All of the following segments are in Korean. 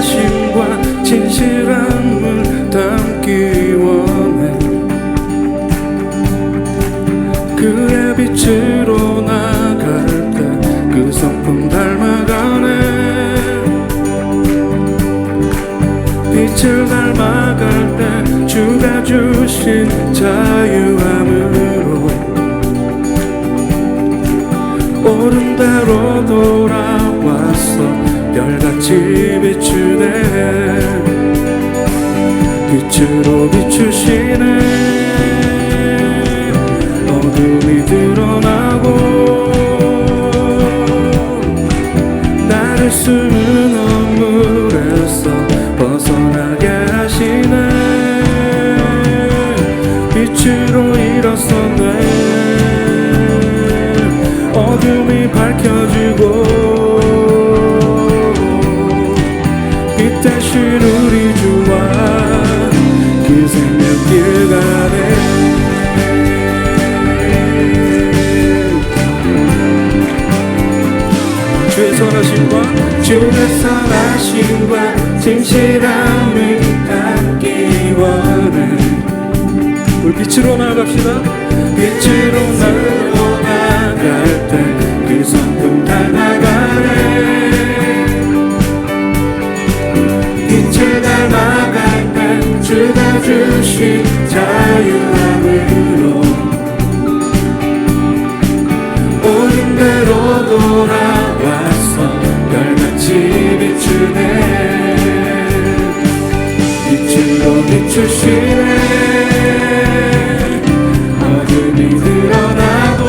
선하심과 진실함을 담기 원해. 그의 빛으로 나갈 때 그 성품 닮아가네. 빛을 닮아갈 때 주가 주신 자유함으로 옳은 대로 돌아왔어. 별같이 비추네. 빛으로 비추시네. 어둠이 드러나고 나를 숨은 엄물에서 벗어나게 하시네. 빛으로 일어섰네. 어둠이 밝혀지고 빛 대신 우리 주와 그 생명길 가네. 주의 선하심과 진실함을 담기 원해. 우리 빛으로 나아갑시다. 빛으로 나아갈 때 그 성품 닮아가네. 빛을 닮아갈 때 주가 주신 자유함으로 옳은 대로 돌아왔어. 별같이 비추네. 빛으로 비추시네. 어둠이 드러나고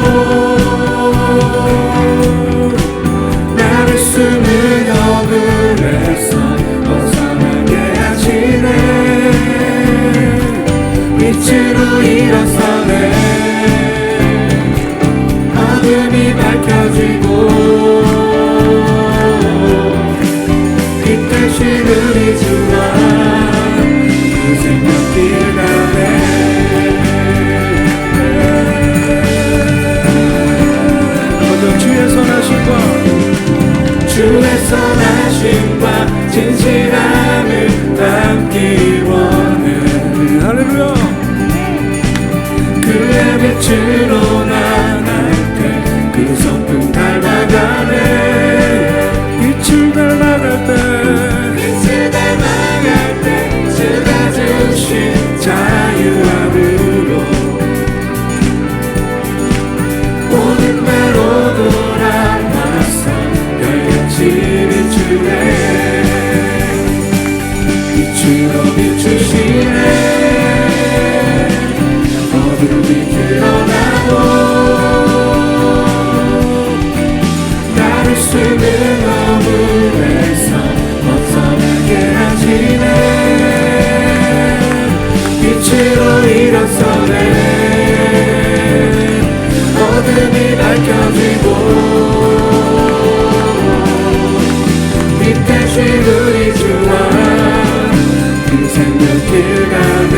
나를 숨은 어둠에서 벗어나게 하시네. 빛으로 일어서네. 어둠이 밝혀지고 빛 대신 우리 주와 그 생명길 가네. 주의 선하심과 진실함을 담기 원해. 할렐루야. 그의 빛으로 나갈 때 그 성품 닮아가네. 빛을 닮아갈 때 주가 주신 자유함으로 옳은 대로 돌아왔어. 별같이 비추네. 빛으로 비추시네. 어둠이 드러나고 나를 숨은 어둠에서 벗어나게 하시네. 빛으로 일어서네. 어둠이 밝혀지고 빛 대신 우리 주와 그 생명길 가네.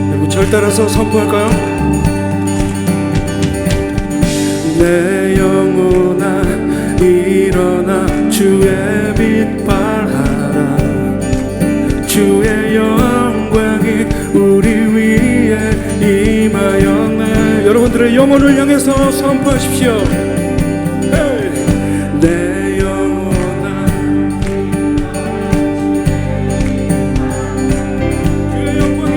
여러분 절 따라서 선포할까요? 내 영혼아 일어나 주의 빛 발하라. 주의 영광이 우리 위에 임하였네. 여러분들의 영혼을 향해서 선포하십시오. 내 영혼아 주의 영광이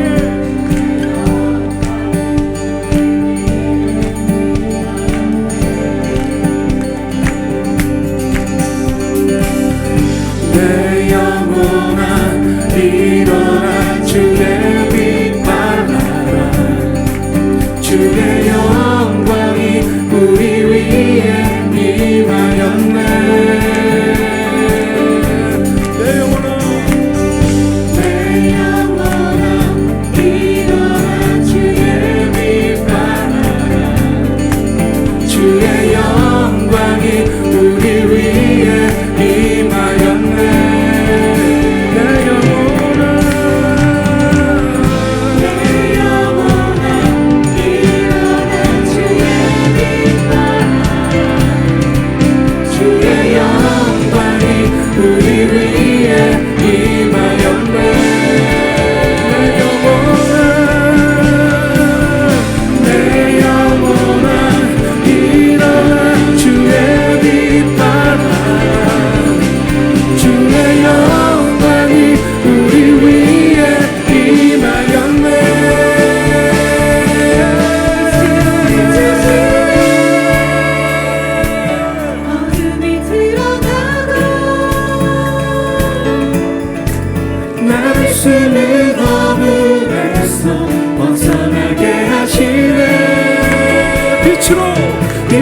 내 영혼아 일어나 주의 빛 발하라. 주의 영광이 우리 위에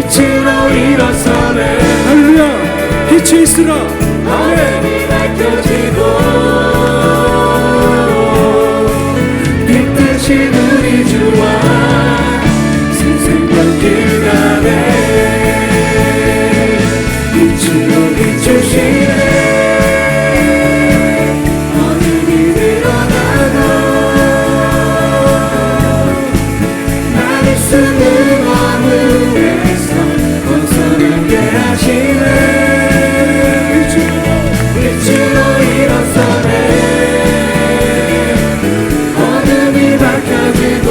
빛으로 일어서네. 할렐루야. 빛이 있으라. 아멘. 밝혀지고 빛 되신 우리 주와 생생병길 가네. 빛으로 비추시네. 어둠이 드러나고 나를 쓰는 어둠에서 벗어나게 하시네. 빛으로 일어서네. 어둠이 밝혀지고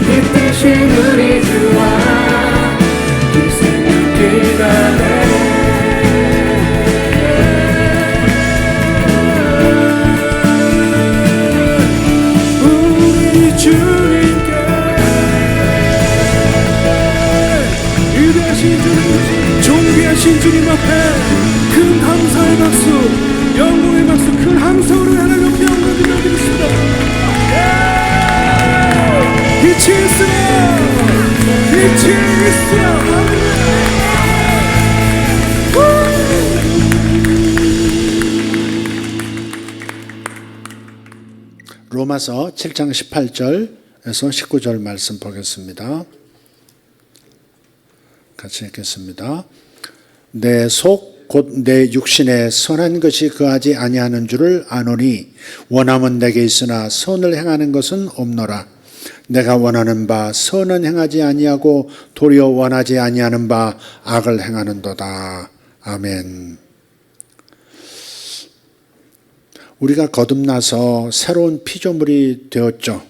빛 되신 우리 주와 이 생명길 가네. 우리 주님께 위대하신 주님, 존귀하신 주님 앞에 큰 감사의 박수, 영광의 박수, 큰 함성으로 하나님 높이 올려드리겠습니다. 빛이 있으라. 빛이 있으라. 로마서 7장 18절에서 19절 말씀 보겠습니다. 같이 읽겠습니다. 내 속 곧 내 육신에 선한 것이 거하지 아니하는 줄을 아노니 원함은 내게 있으나 선을 행하는 것은 없노라. 내가 원하는 바 선은 행하지 아니하고 도리어 원하지 아니하는 바 악을 행하는도다. 아멘. 우리가 거듭나서 새로운 피조물이 되었죠.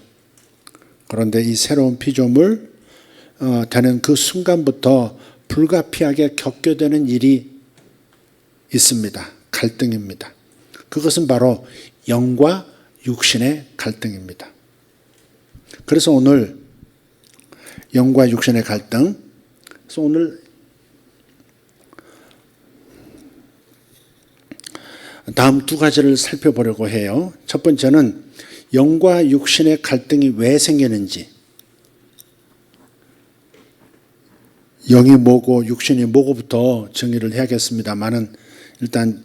그런데 이 새로운 피조물 되는 그 순간부터 불가피하게 겪게 되는 일이 있습니다. 갈등입니다. 그것은 바로 영과 육신의 갈등입니다. 그래서 오늘 영과 육신의 갈등, 그래서 오늘 다음 두 가지를 살펴보려고 해요. 첫 번째는 영과 육신의 갈등이 왜 생기는지, 영이 뭐고 육신이 뭐고부터 정의를 해야겠습니다만은 일단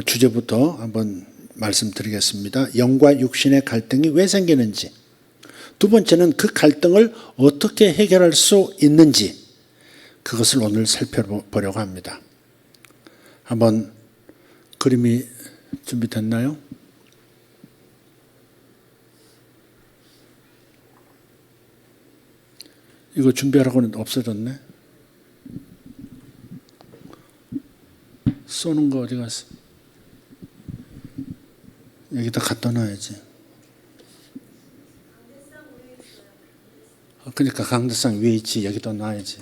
주제부터 한번 말씀드리겠습니다. 영과 육신의 갈등이 왜 생기는지, 두 번째는 그 갈등을 어떻게 해결할 수 있는지, 그것을 오늘 살펴보려고 합니다. 한번 그림이 준비됐나요? 이거 준비하라고는 없어졌네. 쏘는 거 어디 갔어? 여기다 갖다 놔야지. 그러니까 강대상 위에 있지. 여기다 놔야지.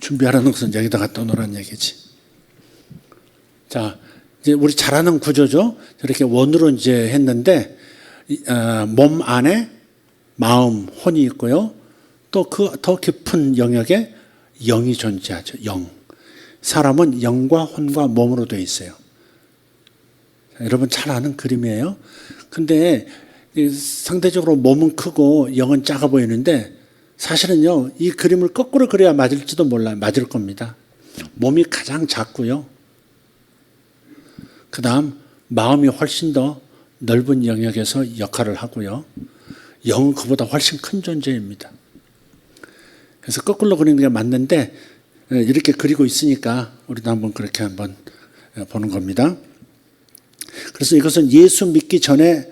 준비하라는 것은 여기다 갖다 놓으라는 얘기지. 자, 이제 우리 잘 아는 구조죠. 저렇게 원으로 이제 했는데, 몸 안에 마음, 혼이 있고요. 또 그 더 깊은 영역에 영이 존재하죠. 영. 사람은 영과 혼과 몸으로 되어 있어요. 여러분 잘 아는 그림이에요. 근데 상대적으로 몸은 크고 영은 작아 보이는데 사실은요, 이 그림을 거꾸로 그려야 맞을지도 몰라요. 맞을 겁니다. 몸이 가장 작고요. 그 다음 마음이 훨씬 더 넓은 영역에서 역할을 하고요. 영은 그보다 훨씬 큰 존재입니다. 그래서 거꾸로 그리는 게 맞는데 이렇게 그리고 있으니까 우리도 한번 그렇게 한번 보는 겁니다. 그래서 이것은 예수 믿기 전에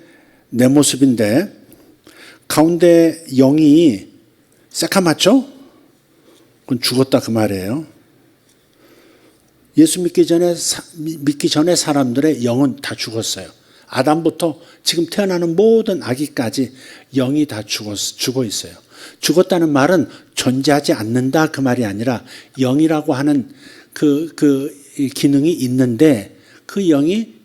내 모습인데 가운데 영이 새카맣죠? 그건 죽었다 그 말이에요. 예수 믿기 전에 사람들의 영은 다 죽었어요. 아담부터 지금 태어나는 모든 아기까지 영이 다 죽어 있어요. 죽었다는 말은 존재하지 않는다 그 말이 아니라 영이라고 하는 그 기능이 있는데 그 영이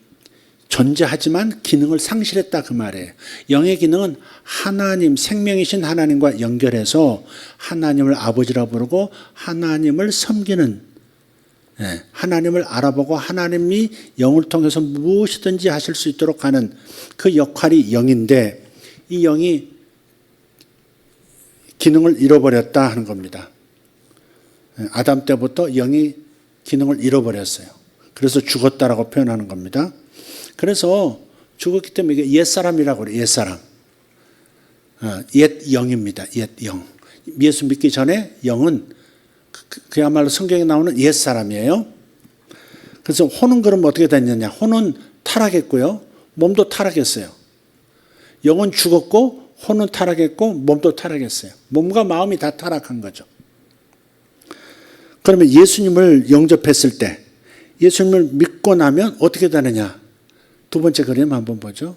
존재하지만 기능을 상실했다 그 말이에요. 영의 기능은 하나님, 생명이신 하나님과 연결해서 하나님을 아버지라 부르고 하나님을 섬기는 예, 하나님을 알아보고 하나님이 영을 통해서 무엇이든지 하실 수 있도록 하는 그 역할이 영인데 이 영이 기능을 잃어버렸다 하는 겁니다. 아담 때부터 영이 기능을 잃어버렸어요. 그래서 죽었다라고 표현하는 겁니다. 그래서 죽었기 때문에 이게 옛사람이라고 그래요. 옛사람. 옛 영입니다. 옛 영. 예수 믿기 전에 영은 그야말로 성경에 나오는 옛사람이에요. 그래서 혼은 그럼 어떻게 됐느냐. 혼은 타락했고요. 몸도 타락했어요. 영은 죽었고 혼은 타락했고 몸도 타락했어요. 몸과 마음이 다 타락한 거죠. 그러면 예수님을 영접했을 때 예수님을 믿고 나면 어떻게 되느냐. 두 번째 그림 한번 보죠.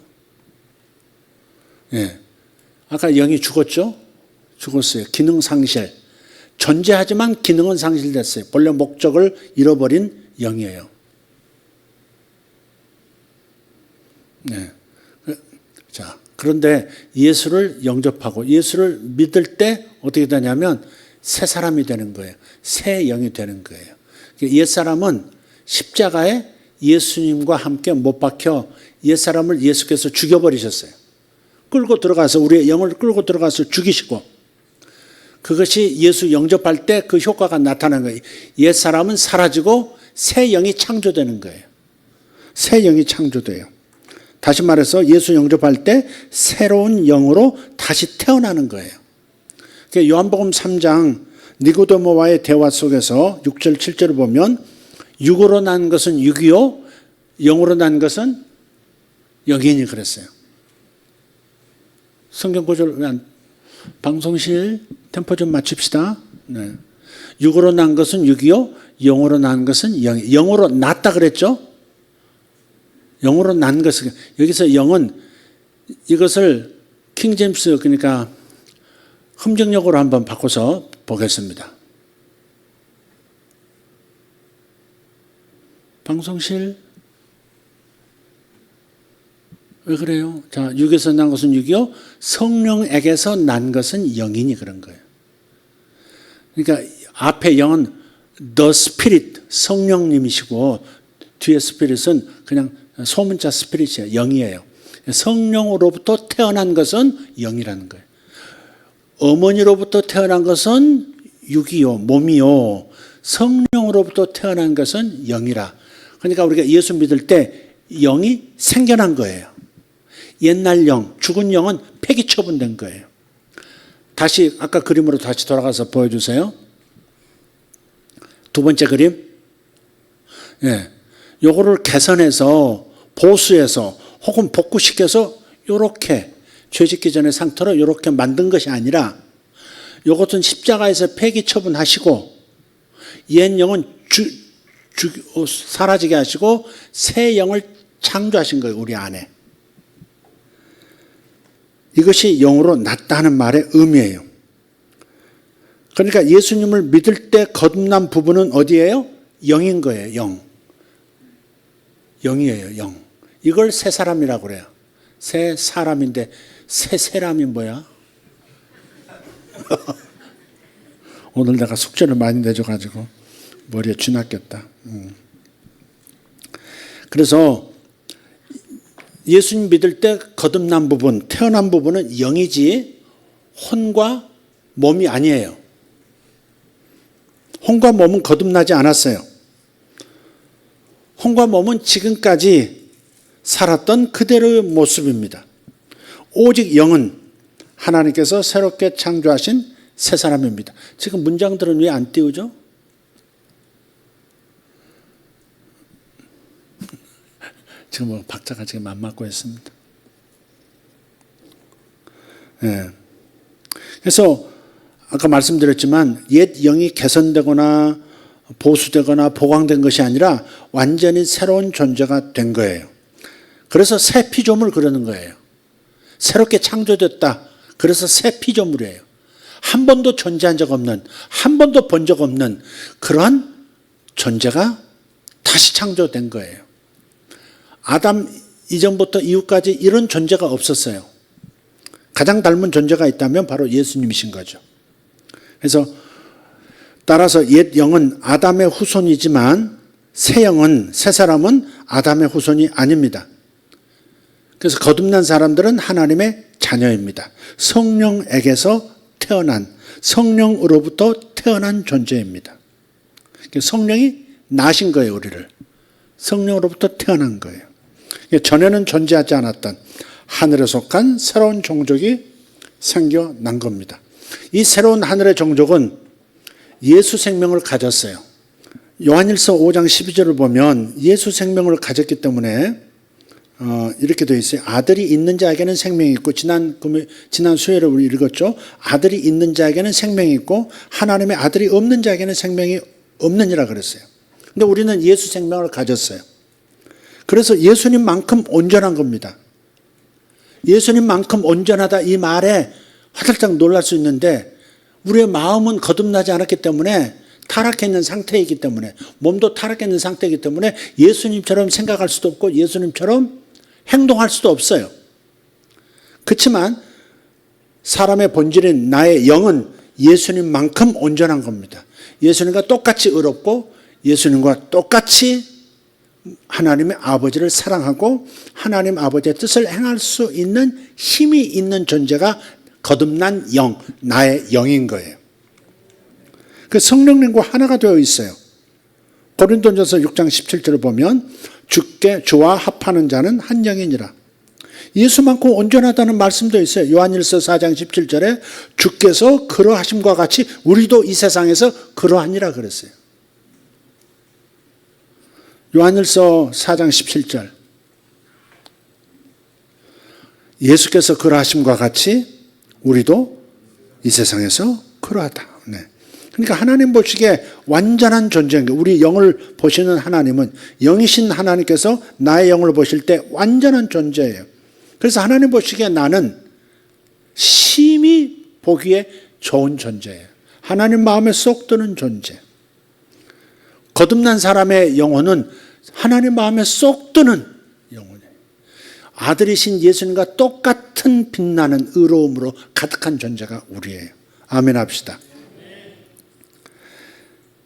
예. 아까 영이 죽었죠? 죽었어요. 기능 상실. 존재하지만 기능은 상실됐어요. 본래 목적을 잃어버린 영이에요. 네. 자, 그런데 예수를 영접하고 예수를 믿을 때 어떻게 되냐면 새 사람이 되는 거예요. 새 영이 되는 거예요. 옛사람은 십자가에 예수님과 함께 못 박혀 옛사람을 예수께서 죽여버리셨어요. 끌고 들어가서 우리의 영을 끌고 들어가서 죽이시고 그것이 예수 영접할 때 그 효과가 나타나는 거예요. 옛사람은 사라지고 새 영이 창조되는 거예요. 새 영이 창조돼요. 다시 말해서 예수 영접할 때 새로운 영으로 다시 태어나는 거예요. 요한복음 3장 니고데모와의 대화 속에서 6절 7절을 보면 육으로 난 것은 육이요 영으로 난 것은 영이니 그랬어요. 성경 구절 방송실 템포 좀 맞춥시다. 네. 육으로 난 것은 육이요 영으로 난 것은 영이. 영으로 났다 그랬죠? 영으로 난 것은 여기서 영은 이것을 킹제임스 그러니까 흠정역으로 한번 바꿔서 보겠습니다. 방송실 왜 그래요? 자, 육에서 난 것은 육이요 성령에게서 난 것은 영이니 그런 거예요. 그러니까 앞에 영은 the spirit 성령님이시고 뒤에 spirit은 그냥 소문자 spirit이에요. 영이에요. 성령으로부터 태어난 것은 영이라는 거예요. 어머니로부터 태어난 것은 육이요 몸이요 성령으로부터 태어난 것은 영이라. 그러니까 우리가 예수 믿을 때 영이 생겨난 거예요. 옛날 영, 죽은 영은 폐기 처분된 거예요. 다시 아까 그림으로 다시 돌아가서 보여주세요. 두 번째 그림. 예, 요거를 개선해서 보수해서 혹은 복구시켜서 요렇게 죄짓기 전의 상태로 요렇게 만든 것이 아니라 요것은 십자가에서 폐기 처분하시고 옛 영은 사라지게 하시고 새 영을 창조하신 거예요. 우리 안에. 이것이 영으로 났다 하는 말의 의미예요. 그러니까 예수님을 믿을 때 거듭난 부분은 어디예요? 영인 거예요. 영. 영이에요. 영. 이걸 새 사람이라고 그래요. 새 사람인데 새 사람이 뭐야? 오늘 내가 숙제를 많이 내줘가지고 머리에 쥐낚였다. 그래서 예수님 믿을 때 거듭난 부분, 태어난 부분은 영이지 혼과 몸이 아니에요. 혼과 몸은 거듭나지 않았어요. 혼과 몸은 지금까지 살았던 그대로의 모습입니다. 오직 영은 하나님께서 새롭게 창조하신 새 사람입니다. 지금 문장들은 왜 안 띄우죠? 지금 뭐 박자가 지금 안 맞고 있습니다. 네. 그래서 아까 말씀드렸지만 옛 영이 개선되거나 보수되거나 보강된 것이 아니라 완전히 새로운 존재가 된 거예요. 그래서 새 피조물 그러는 거예요. 새롭게 창조됐다. 그래서 새 피조물이에요. 한 번도 존재한 적 없는, 한 번도 본 적 없는 그러한 존재가 다시 창조된 거예요. 아담 이전부터 이후까지 이런 존재가 없었어요. 가장 닮은 존재가 있다면 바로 예수님이신 거죠. 그래서 따라서 옛 영은 아담의 후손이지만 새 사람은 아담의 후손이 아닙니다. 그래서 거듭난 사람들은 하나님의 자녀입니다. 성령에게서 태어난, 성령으로부터 태어난 존재입니다. 성령이 나신 거예요, 우리를. 성령으로부터 태어난 거예요. 전에는 존재하지 않았던 하늘에 속한 새로운 종족이 생겨난 겁니다. 이 새로운 하늘의 종족은 예수 생명을 가졌어요. 요한일서 5장 12절을 보면 예수 생명을 가졌기 때문에 이렇게 되어 있어요. 아들이 있는 자에게는 생명이 있고, 지난 수요일에 우리 읽었죠. 아들이 있는 자에게는 생명이 있고 하나님의 아들이 없는 자에게는 생명이 없느니라 그랬어요. 근데 우리는 예수 생명을 가졌어요. 그래서 예수님만큼 온전한 겁니다. 예수님만큼 온전하다 이 말에 화들짝 놀랄 수 있는데, 우리의 마음은 거듭나지 않았기 때문에 타락해 있는 상태이기 때문에, 몸도 타락해 있는 상태이기 때문에 예수님처럼 생각할 수도 없고 예수님처럼 행동할 수도 없어요. 그렇지만 사람의 본질인 나의 영은 예수님만큼 온전한 겁니다. 예수님과 똑같이 의롭고 예수님과 똑같이 하나님의 아버지를 사랑하고 하나님 아버지의 뜻을 행할 수 있는 힘이 있는 존재가 거듭난 영, 나의 영인 거예요. 그 성령님과 하나가 되어 있어요. 고린도전서 6장 17절을 보면 주와 합하는 자는 한 영이니라. 예수만큼 온전하다는 말씀도 있어요. 요한일서 4장 17절에 주께서 그러하심과 같이 우리도 이 세상에서 그러하니라 그랬어요. 요한일서 4장 17절. 예수께서 그러하심과 같이 우리도 이 세상에서 그러하다. 네. 그러니까 하나님 보시기에 완전한 존재인 거예요. 우리 영을 보시는 하나님은, 영이신 하나님께서 나의 영을 보실 때 완전한 존재예요. 그래서 하나님 보시기에 나는 심히 보기에 좋은 존재예요. 하나님 마음에 쏙 드는 존재. 거듭난 사람의 영혼은 하나님 마음에 쏙 드는 영혼이에요. 아들이신 예수님과 똑같은 빛나는 의로움으로 가득한 존재가 우리예요. 아멘 합시다.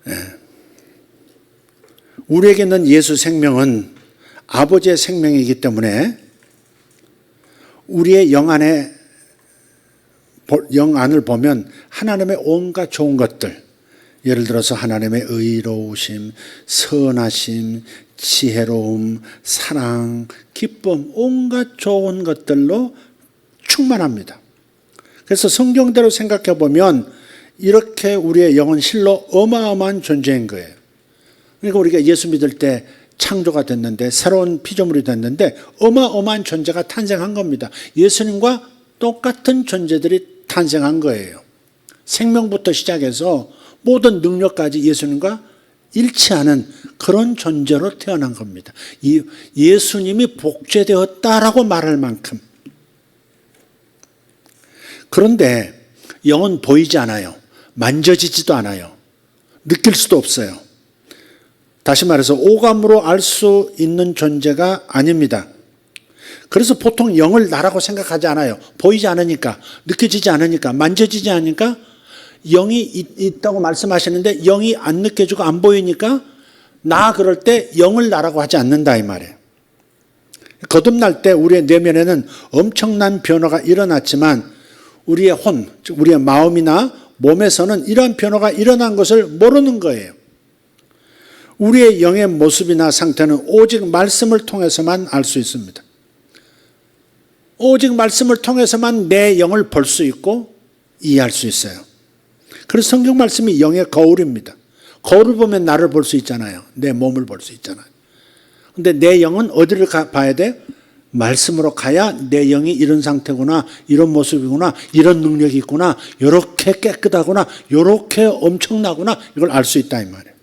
네. 우리에게 있는 예수 생명은 아버지의 생명이기 때문에 우리의 영 안을 보면 하나님의 온갖 좋은 것들, 예를 들어서 하나님의 의로우심, 선하심, 지혜로움, 사랑, 기쁨, 온갖 좋은 것들로 충만합니다. 그래서 성경대로 생각해 보면 이렇게 우리의 영은 실로 어마어마한 존재인 거예요. 그러니까 우리가 예수 믿을 때 창조가 됐는데, 새로운 피조물이 됐는데 어마어마한 존재가 탄생한 겁니다. 예수님과 똑같은 존재들이 탄생한 거예요. 생명부터 시작해서 모든 능력까지 예수님과 일치하는 그런 존재로 태어난 겁니다. 예수님이 복제되었다라고 말할 만큼. 그런데 영은 보이지 않아요. 만져지지도 않아요. 느낄 수도 없어요. 다시 말해서 오감으로 알 수 있는 존재가 아닙니다. 그래서 보통 영을 나라고 생각하지 않아요. 보이지 않으니까, 느껴지지 않으니까, 만져지지 않으니까. 영이 있다고 말씀하시는데 영이 안 느껴지고 안 보이니까 나 그럴 때 영을 나라고 하지 않는다 이 말이에요. 거듭날 때 우리의 내면에는 엄청난 변화가 일어났지만 우리의 혼, 즉 우리의 마음이나 몸에서는 이러한 변화가 일어난 것을 모르는 거예요. 우리의 영의 모습이나 상태는 오직 말씀을 통해서만 알 수 있습니다. 오직 말씀을 통해서만 내 영을 볼 수 있고 이해할 수 있어요. 그래서 성경 말씀이 영의 거울입니다. 거울을 보면 나를 볼 수 있잖아요. 내 몸을 볼 수 있잖아요. 근데 내 영은 어디를 봐야 돼? 말씀으로 가야 내 영이 이런 상태구나, 이런 모습이구나, 이런 능력이 있구나, 이렇게 깨끗하구나, 이렇게 엄청나구나, 이걸 알 수 있다 이 말이에요.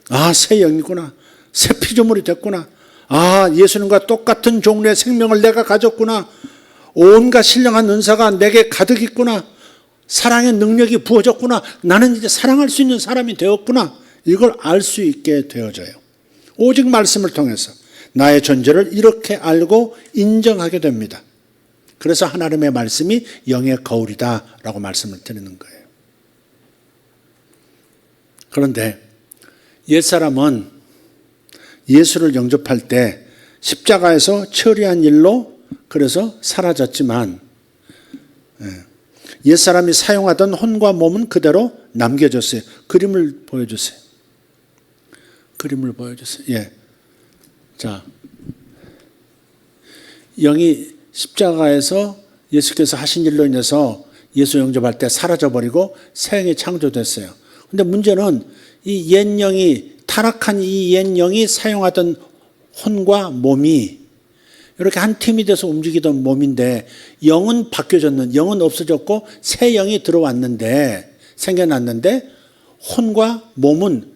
아, 새 영이구나, 새 피조물이 됐구나, 아, 예수님과 똑같은 종류의 생명을 내가 가졌구나, 온갖 신령한 은사가 내게 가득 있구나, 사랑의 능력이 부어졌구나, 나는 이제 사랑할 수 있는 사람이 되었구나, 이걸 알 수 있게 되어져요. 오직 말씀을 통해서 나의 존재를 이렇게 알고 인정하게 됩니다. 그래서 하나님의 말씀이 영의 거울이다라고 말씀을 드리는 거예요. 그런데 옛사람은 예수를 영접할 때 십자가에서 처리한 일로 그래서 사라졌지만 옛사람이 사용하던 혼과 몸은 그대로 남겨졌어요. 그림을 보여주세요. 그림을 보여주세요. 예. 자, 영이 십자가에서 예수께서 하신 일로 인해서 예수 영접할 때 사라져버리고 새 영이 창조됐어요. 근데 문제는 이 옛 영이, 타락한 이 옛 영이 사용하던 혼과 몸이 이렇게 한 팀이 돼서 움직이던 몸인데 영은 영은 없어졌고 새 영이 들어왔는데, 생겨났는데 혼과 몸은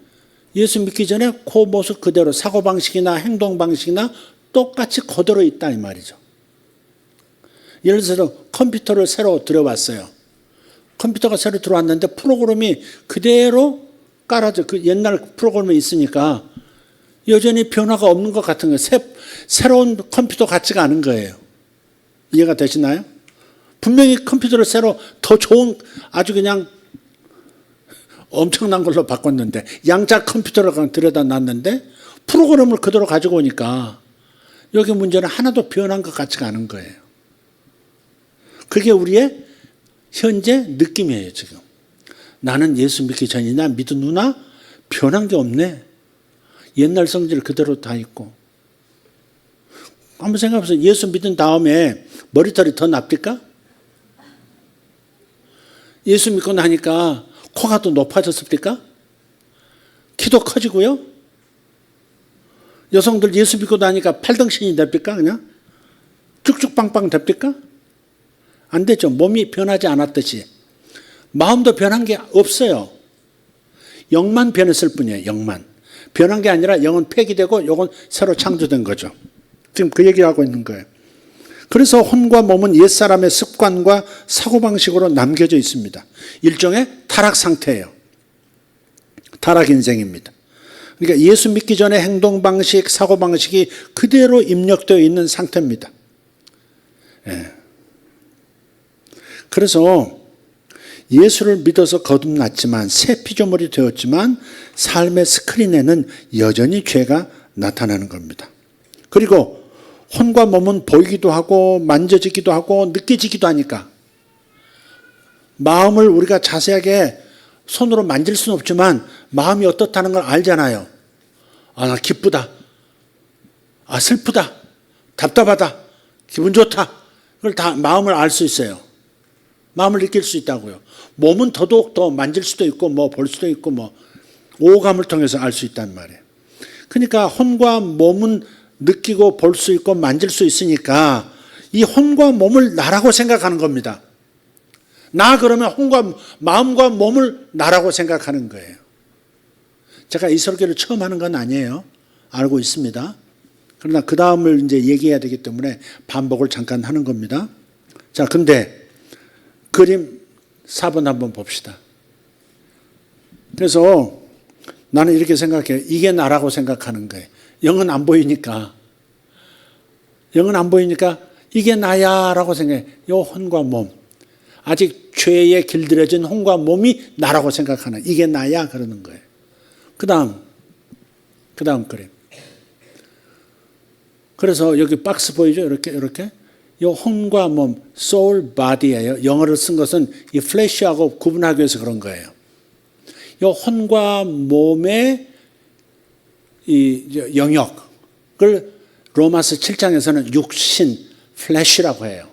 예수 믿기 전에 그 모습 그대로 사고방식이나 행동방식이나 똑같이 그대로 있다 이 말이죠. 예를 들어서 컴퓨터를 새로 들여왔어요. 컴퓨터가 새로 들어왔는데 프로그램이 그대로 깔아져, 그 옛날 프로그램이 있으니까 여전히 변화가 없는 것 같은 거예요. 새로운 컴퓨터 같지가 않은 거예요. 이해가 되시나요? 분명히 컴퓨터를 새로 더 좋은 아주 그냥 엄청난 걸로 바꿨는데 양자 컴퓨터를 들여다 놨는데 프로그램을 그대로 가지고 오니까 여기 문제는 하나도 변한 것 같지가 않은 거예요. 그게 우리의 현재 느낌이에요. 지금 나는 예수 믿기 전이나 믿은 후나 변한 게 없네. 옛날 성질 그대로 다 있고. 한번 생각해보세요. 예수 믿은 다음에 머리털이 더 납니까? 예수 믿고 나니까 코가 더 높아졌습니까? 키도 커지고요. 여성들 예수 믿고 나니까 팔등신이 됩니까? 그냥 쭉쭉빵빵 됩니까? 안 되죠. 몸이 변하지 않았듯이 마음도 변한 게 없어요. 영만 변했을 뿐이에요. 영만 변한 게 아니라 영은 폐기되고 요건 새로 창조된 거죠. 지금 그 얘기하고 있는 거예요. 그래서 혼과 몸은 옛사람의 습관과 사고방식으로 남겨져 있습니다. 일종의 타락 상태예요. 타락 인생입니다. 그러니까 예수 믿기 전에 행동방식, 사고방식이 그대로 입력되어 있는 상태입니다. 예. 그래서 예수를 믿어서 거듭났지만 새 피조물이 되었지만 삶의 스크린에는 여전히 죄가 나타나는 겁니다. 그리고 혼과 몸은 보이기도 하고 만져지기도 하고 느껴지기도 하니까 마음을 우리가 자세하게 손으로 만질 수는 없지만 마음이 어떻다는 걸 알잖아요. 아, 나 기쁘다. 아, 슬프다. 답답하다. 기분 좋다. 그걸 다 마음을 알 수 있어요. 마음을 느낄 수 있다고요. 몸은 더더욱 더 만질 수도 있고 뭐 볼 수도 있고 뭐 오감을 통해서 알 수 있단 말이에요. 그러니까 혼과 몸은 느끼고 볼 수 있고 만질 수 있으니까 이 혼과 몸을 나라고 생각하는 겁니다. 나 그러면 마음과 몸을 나라고 생각하는 거예요. 제가 이 설교를 처음 하는 건 아니에요. 알고 있습니다. 그러나 그 다음을 이제 얘기해야 되기 때문에 반복을 잠깐 하는 겁니다. 자, 근데 그림 4번 한번 봅시다. 그래서 나는 이렇게 생각해요. 이게 나라고 생각하는 거예요. 영은 안 보이니까. 영은 안 보이니까 이게 나야 라고 생각해요. 이 혼과 몸. 아직 죄에 길들여진 혼과 몸이 나라고 생각하는 이게 나야 그러는 거예요. 그 다음 그림. 그래서 여기 박스 보이죠? 이렇게. 이 혼과 몸, soul, body예요. 영어를 쓴 것은 이 flesh하고 구분하기 위해서 그런 거예요. 이 혼과 몸의 이 영역을 로마서 7장에서는 육신, flesh라고 해요.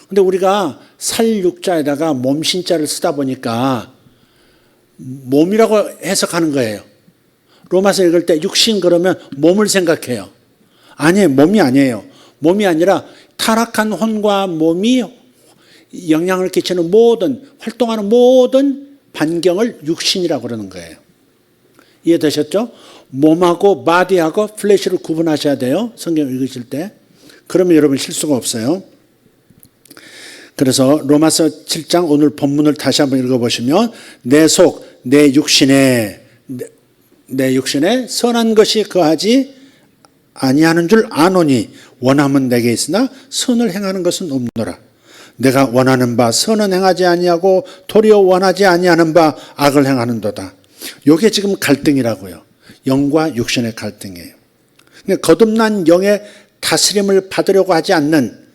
근데 우리가 살육자에다가 몸신자를 쓰다 보니까 몸이라고 해석하는 거예요. 로마서 읽을 때 육신 그러면 몸을 생각해요. 아니에요. 몸이 아니에요. 몸이 아니라 타락한 혼과 몸이 영향을 끼치는 활동하는 모든 반경을 육신이라고 그러는 거예요. 이해되셨죠? 몸하고 바디하고 플래시를 구분하셔야 돼요. 성경 읽으실 때. 그러면 여러분 실수가 없어요. 그래서 로마서 7장 오늘 본문을 다시 한번 읽어보시면 내 속, 내 육신에 선한 것이 거하지 아니하는 줄 아노니 원함은 내게 있으나 선을 행하는 것은 없노라. 내가 원하는 바 선은 행하지 아니하고 도리어 원하지 아니하는 바 악을 행하는도다. 이게 지금 갈등이라고요. 영과 육신의 갈등이에요. 그러니까 거듭난 영의 다스림을 받으려고 하지 않는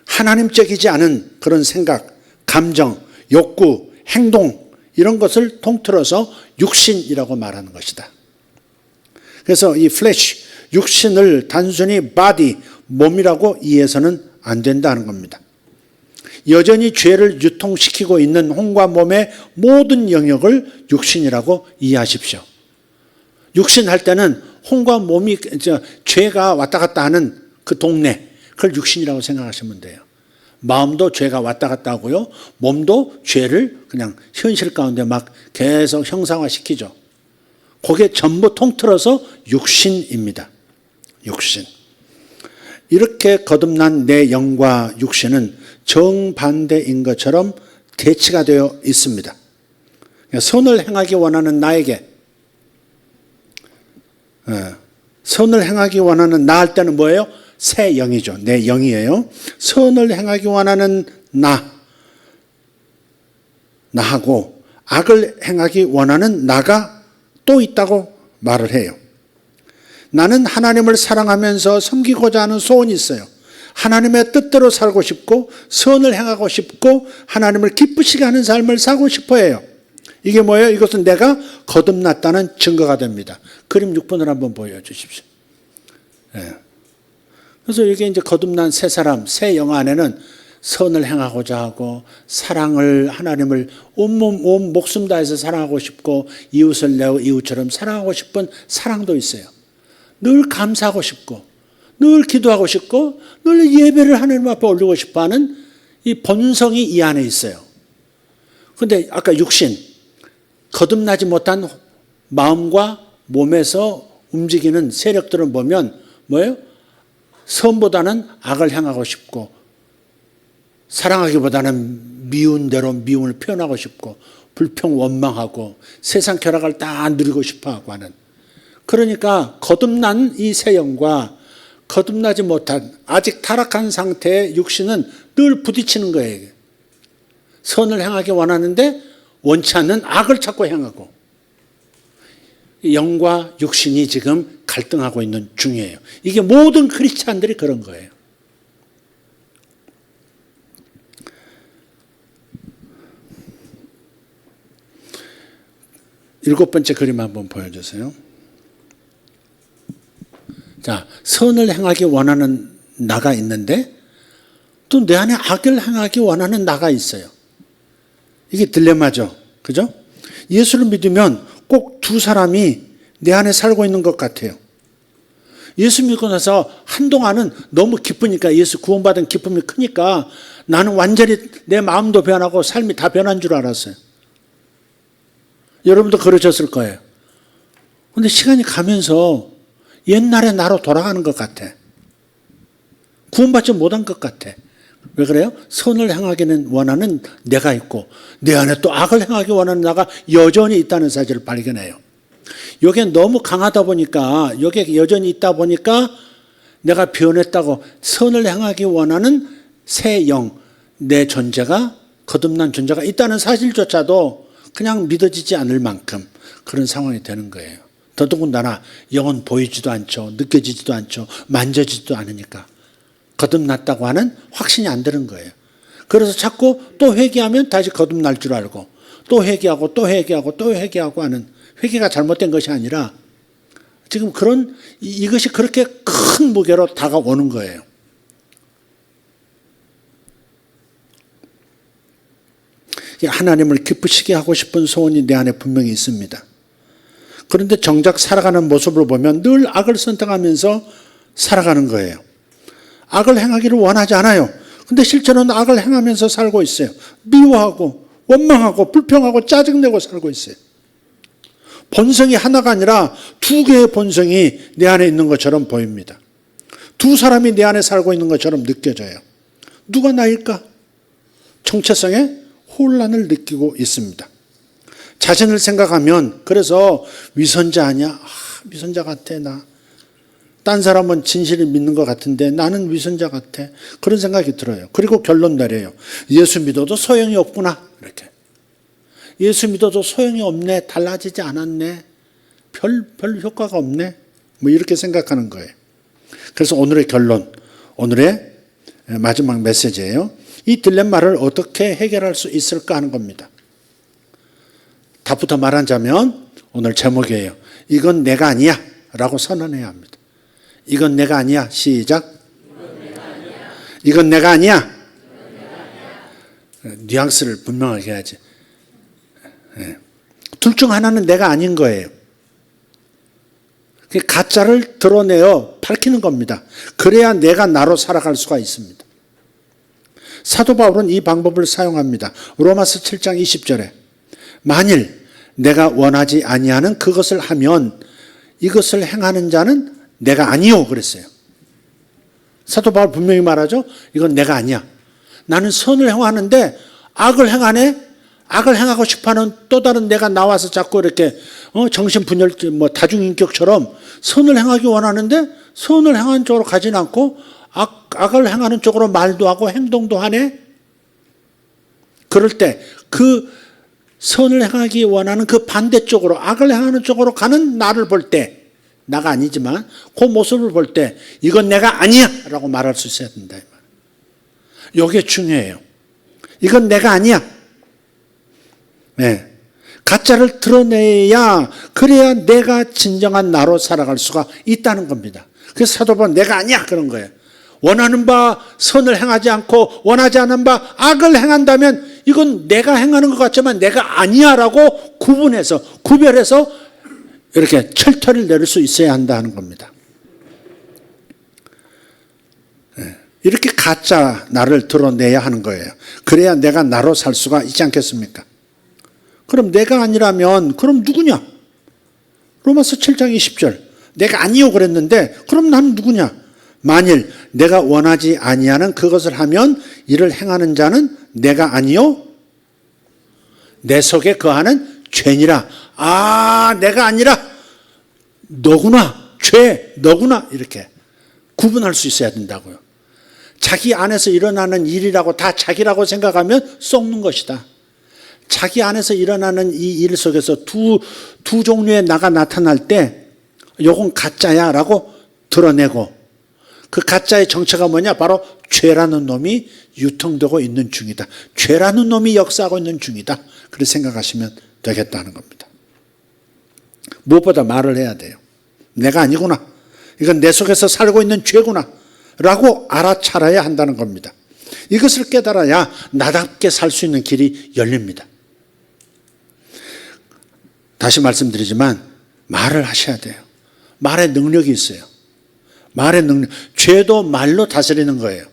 하나님적이지 않은 그런 생각, 감정, 욕구, 행동 이런 것을 통틀어서 육신이라고 말하는 것이다. 그래서 이 flesh, 육신을 단순히 body, 몸이라고 이해해서는 안 된다는 겁니다. 여전히 죄를 유통시키고 있는 혼과 몸의 모든 영역을 육신이라고 이해하십시오. 육신 할 때는 혼과 몸이 죄가 왔다 갔다 하는 그 동네, 그걸 육신이라고 생각하시면 돼요. 마음도 죄가 왔다 갔다 하고요. 몸도 죄를 그냥 현실 가운데 막 계속 형상화시키죠. 그게 전부 통틀어서 육신입니다. 육신. 이렇게 거듭난 내 영과 육신은 정반대인 것처럼 대치가 되어 있습니다. 선을 행하기 원하는 나에게, 선을 행하기 원하는 나 할 때는 뭐예요? 새 영이죠. 내 영이에요. 선을 행하기 원하는 나하고 악을 행하기 원하는 나가 또 있다고 말을 해요. 나는 하나님을 사랑하면서 섬기고자 하는 소원이 있어요. 하나님의 뜻대로 살고 싶고 선을 행하고 싶고 하나님을 기쁘시게 하는 삶을 살고 싶어 해요. 이게 뭐예요? 이것은 내가 거듭났다는 증거가 됩니다. 그림 6번을 한번 보여주십시오. 네. 그래서 이게 이제 거듭난 새 사람, 새 영 안에는 선을 행하고자 하고 사랑을, 하나님을 온몸, 온 목숨 다해서 사랑하고 싶고 이웃을 내 이웃처럼 사랑하고 싶은 사랑도 있어요. 늘 감사하고 싶고 늘 기도하고 싶고 늘 예배를 하나님 앞에 올리고 싶어하는 이 본성이 이 안에 있어요. 그런데 아까 육신, 거듭나지 못한 마음과 몸에서 움직이는 세력들을 보면 뭐예요? 선보다는 악을 행하고 싶고 사랑하기보다는 미운 대로 미움을 표현하고 싶고 불평 원망하고 세상 쾌락을 다 누리고 싶어하고 하는, 그러니까 거듭난 이 새 영과 거듭나지 못한 아직 타락한 상태의 육신은 늘 부딪히는 거예요. 선을 행하기 원하는데 원치 않는 악을 찾고 행하고, 영과 육신이 지금 갈등하고 있는 중이에요. 이게 모든 크리스찬들이 그런 거예요. 일곱 번째 그림 한번 보여주세요. 자, 선을 행하기 원하는 나가 있는데 또 내 안에 악을 행하기 원하는 나가 있어요. 이게 딜레마죠. 그죠? 예수를 믿으면 꼭 두 사람이 내 안에 살고 있는 것 같아요. 예수 믿고 나서 한동안은 너무 기쁘니까, 예수 구원받은 기쁨이 크니까 나는 완전히 내 마음도 변하고 삶이 다 변한 줄 알았어요. 여러분도 그러셨을 거예요. 그런데 시간이 가면서 옛날의 나로 돌아가는 것 같아. 구원받지 못한 것 같아. 왜 그래요? 선을 행하기는 원하는 내가 있고 내 안에 또 악을 행하기 원하는 나가 여전히 있다는 사실을 발견해요. 이게 너무 강하다 보니까, 이게 여전히 있다 보니까 내가 변했다고 선을 행하기 원하는 새 영, 내 존재가, 거듭난 존재가 있다는 사실조차도 그냥 믿어지지 않을 만큼 그런 상황이 되는 거예요. 더더군다나 영은 보이지도 않죠. 느껴지지도 않죠. 만져지지도 않으니까 거듭났다고 하는 확신이 안 드는 거예요. 그래서 자꾸 또 회개하면 다시 거듭날 줄 알고 또 회개하고 또 회개하고 또 회개하고 하는, 회개가 잘못된 것이 아니라 지금 그런, 이것이 그렇게 큰 무게로 다가오는 거예요. 하나님을 기쁘시게 하고 싶은 소원이 내 안에 분명히 있습니다. 그런데 정작 살아가는 모습을 보면 늘 악을 선택하면서 살아가는 거예요. 악을 행하기를 원하지 않아요. 근데 실제로는 악을 행하면서 살고 있어요. 미워하고 원망하고 불평하고 짜증내고 살고 있어요. 본성이 하나가 아니라 두 개의 본성이 내 안에 있는 것처럼 보입니다. 두 사람이 내 안에 살고 있는 것처럼 느껴져요. 누가 나일까? 정체성에 혼란을 느끼고 있습니다. 자신을 생각하면 그래서 위선자 아니야? 위선자 같아 나. 딴 사람은 진실을 믿는 것 같은데 나는 위선자 같아. 그런 생각이 들어요. 그리고 결론 내려요. 예수 믿어도 소용이 없구나. 이렇게. 예수 믿어도 소용이 없네. 달라지지 않았네. 별 효과가 없네. 뭐 이렇게 생각하는 거예요. 그래서 오늘의 결론, 오늘의 마지막 메시지예요. 이 딜레마를 어떻게 해결할 수 있을까 하는 겁니다. 답부터 말하자면 오늘 제목이에요. 이건 내가 아니야 라고 선언해야 합니다. 이건 내가 아니야. 시작. 이건 내가 아니야. 뉘앙스를 분명하게 해야지. 둘 중 하나는 내가 아닌 거예요. 가짜를 드러내어 밝히는 겁니다. 그래야 내가 나로 살아갈 수가 있습니다. 사도 바울은 이 방법을 사용합니다. 로마서 7장 20절에 만일 내가 원하지 아니하는 그것을 하면 이것을 행하는 자는 내가 아니요 그랬어요. 사도 바울 분명히 말하죠. 이건 내가 아니야. 나는 선을 행하는데 악을 행하네. 악을 행하고 싶어하는 또 다른 내가 나와서 자꾸 이렇게 정신분열 다중인격처럼 선을 행하기 원하는데 선을 행하는 쪽으로 가진 않고 악을 행하는 쪽으로 말도 하고 행동도 하네. 그럴 때 그 선을 행하기 원하는 그 반대쪽으로 악을 행하는 쪽으로 가는 나를 볼 때, 나가 아니지만 그 모습을 볼 때 이건 내가 아니야 라고 말할 수 있어야 된다. 이게 중요해요. 이건 내가 아니야. 네. 가짜를 드러내야 그래야 내가 진정한 나로 살아갈 수가 있다는 겁니다. 그래서 사도 바울은 내가 아니야 그런 거예요. 원하는 바 선을 행하지 않고 원하지 않은 바 악을 행한다면 이건 내가 행하는 것 같지만 내가 아니야 라고 구별해서 이렇게 철퇴를 내릴 수 있어야 한다는 겁니다. 이렇게 가짜 나를 드러내야 하는 거예요. 그래야 내가 나로 살 수가 있지 않겠습니까? 그럼 내가 아니라면 그럼 누구냐? 로마서 7장 20절 내가 아니요 그랬는데 그럼 나는 누구냐? 만일 내가 원하지 아니하는 그것을 하면 이를 행하는 자는 내가 아니요 내 속에 거하는 죄니라. 아 내가 아니라 너구나. 죄 너구나. 이렇게 구분할 수 있어야 된다고요. 자기 안에서 일어나는 일이라고 다 자기라고 생각하면 썩는 것이다. 자기 안에서 일어나는 이 일 속에서 두 종류의 나가 나타날 때 요건 가짜야 라고 드러내고 그 가짜의 정체가 뭐냐? 바로 죄라는 놈이 유통되고 있는 중이다. 죄라는 놈이 역사하고 있는 중이다. 그렇게 생각하시면 되겠다는 겁니다. 무엇보다 말을 해야 돼요. 내가 아니구나. 이건 내 속에서 살고 있는 죄구나. 라고 알아차려야 한다는 겁니다. 이것을 깨달아야 나답게 살 수 있는 길이 열립니다. 다시 말씀드리지만 말을 하셔야 돼요. 말의 능력이 있어요. 말의 능력. 죄도 말로 다스리는 거예요.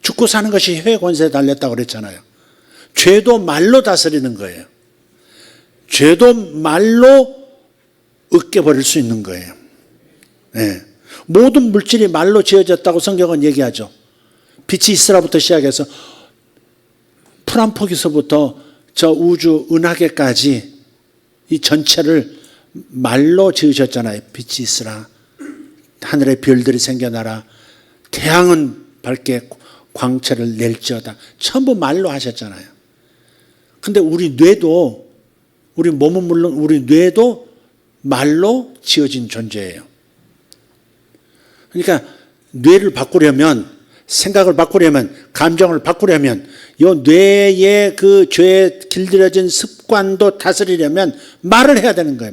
죽고 사는 것이 혀의 권세에 달렸다고 그랬잖아요. 죄도 말로 다스리는 거예요. 죄도 말로 으깨버릴 수 있는 거예요. 네. 모든 물질이 말로 지어졌다고 성경은 얘기하죠. 빛이 있으라부터 시작해서 풀한포기서부터 저 우주 은하계까지 이 전체를 말로 지으셨잖아요. 빛이 있으라. 하늘의 별들이 생겨나라. 태양은 밝게 광채를 낼지어다. 전부 말로 하셨잖아요. 근데 우리 뇌도 우리 몸은 물론 우리 뇌도 말로 지어진 존재예요. 그러니까 뇌를 바꾸려면 생각을 바꾸려면 감정을 바꾸려면 이 뇌의 그 죄에 길들여진 습관도 다스리려면 말을 해야 되는 거예요.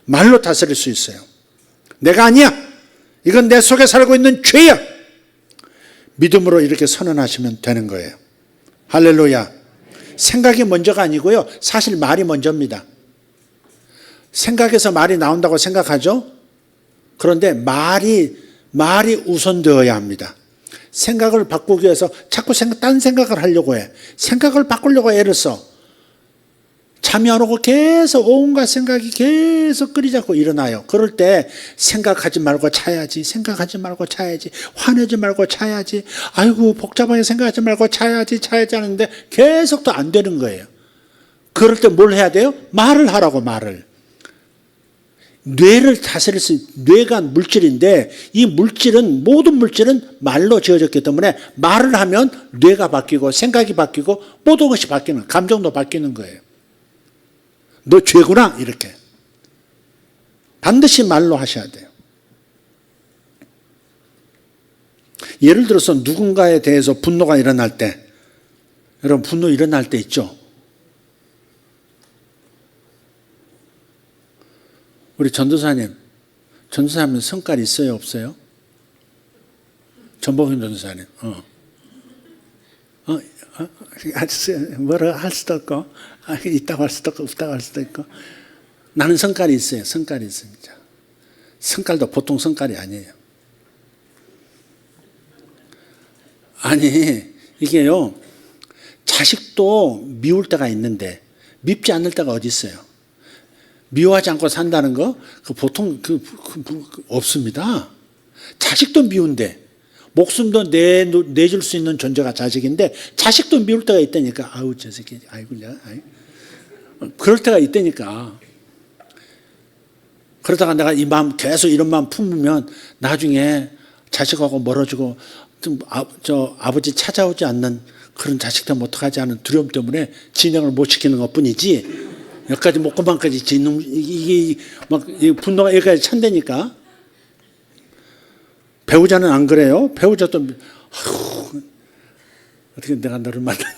말로 다스릴 수 있어요. 내가 아니야. 이건 내 속에 살고 있는 죄야. 믿음으로 이렇게 선언하시면 되는 거예요. 할렐루야. 생각이 먼저가 아니고요. 사실 말이 먼저입니다. 생각에서 말이 나온다고 생각하죠. 그런데 말이 우선되어야 합니다. 생각을 바꾸기 위해서 자꾸 딴 생각을 하려고 해. 생각을 바꾸려고 애를 써. 잠이 안 오고 계속 온갖 생각이 계속 끓이잡고 일어나요. 그럴 때 생각하지 말고 자야지. 생각하지 말고 자야지. 화내지 말고 자야지. 아이고 복잡하게 생각하지 말고 자야지 하는데 계속 또 안 되는 거예요. 그럴 때 뭘 해야 돼요? 말을 하라고 말을. 뇌를 다스릴 수, 뇌가 물질인데 이 물질은 모든 물질은 말로 지어졌기 때문에 말을 하면 뇌가 바뀌고 생각이 바뀌고 모든 것이 바뀌는 감정도 바뀌는 거예요. 너 죄구나 이렇게. 반드시 말로 하셔야 돼요. 예를 들어서 누군가에 대해서 분노가 일어날 때, 여러분 분노 일어날 때 있죠? 우리 전도사님 성깔 있어요, 없어요? 전복인 전도사님. 뭐라 할 수도 없고, 있다고 할 수도 없고, 없다고 할 수도 있고. 나는 성깔이 있어요. 성깔이 있습니다. 성깔도 보통 성깔이 아니에요. 아니, 이게요, 자식도 미울 때가 있는데, 밉지 않을 때가 어디 있어요? 미워하지 않고 산다는 거, 보통 없습니다. 자식도 미운데, 목숨도 내줄 수 있는 존재가 자식인데, 자식도 미울 때가 있다니까. 아우, 저 새끼, 아이고, 그럴 때가 있다니까. 그러다가 내가 이 마음, 계속 이런 마음 품으면, 나중에 자식하고 멀어지고, 아버지 찾아오지 않는 그런 자식 되면 어떡하지 하는 두려움 때문에 진행을 못 시키는 것 뿐이지, 여기까지 목구멍까지 짓는, 이게 막 분노가 여기까지 찬다니까. 배우자는 안 그래요? 배우자도, 어떻게 내가 너를 만나냐.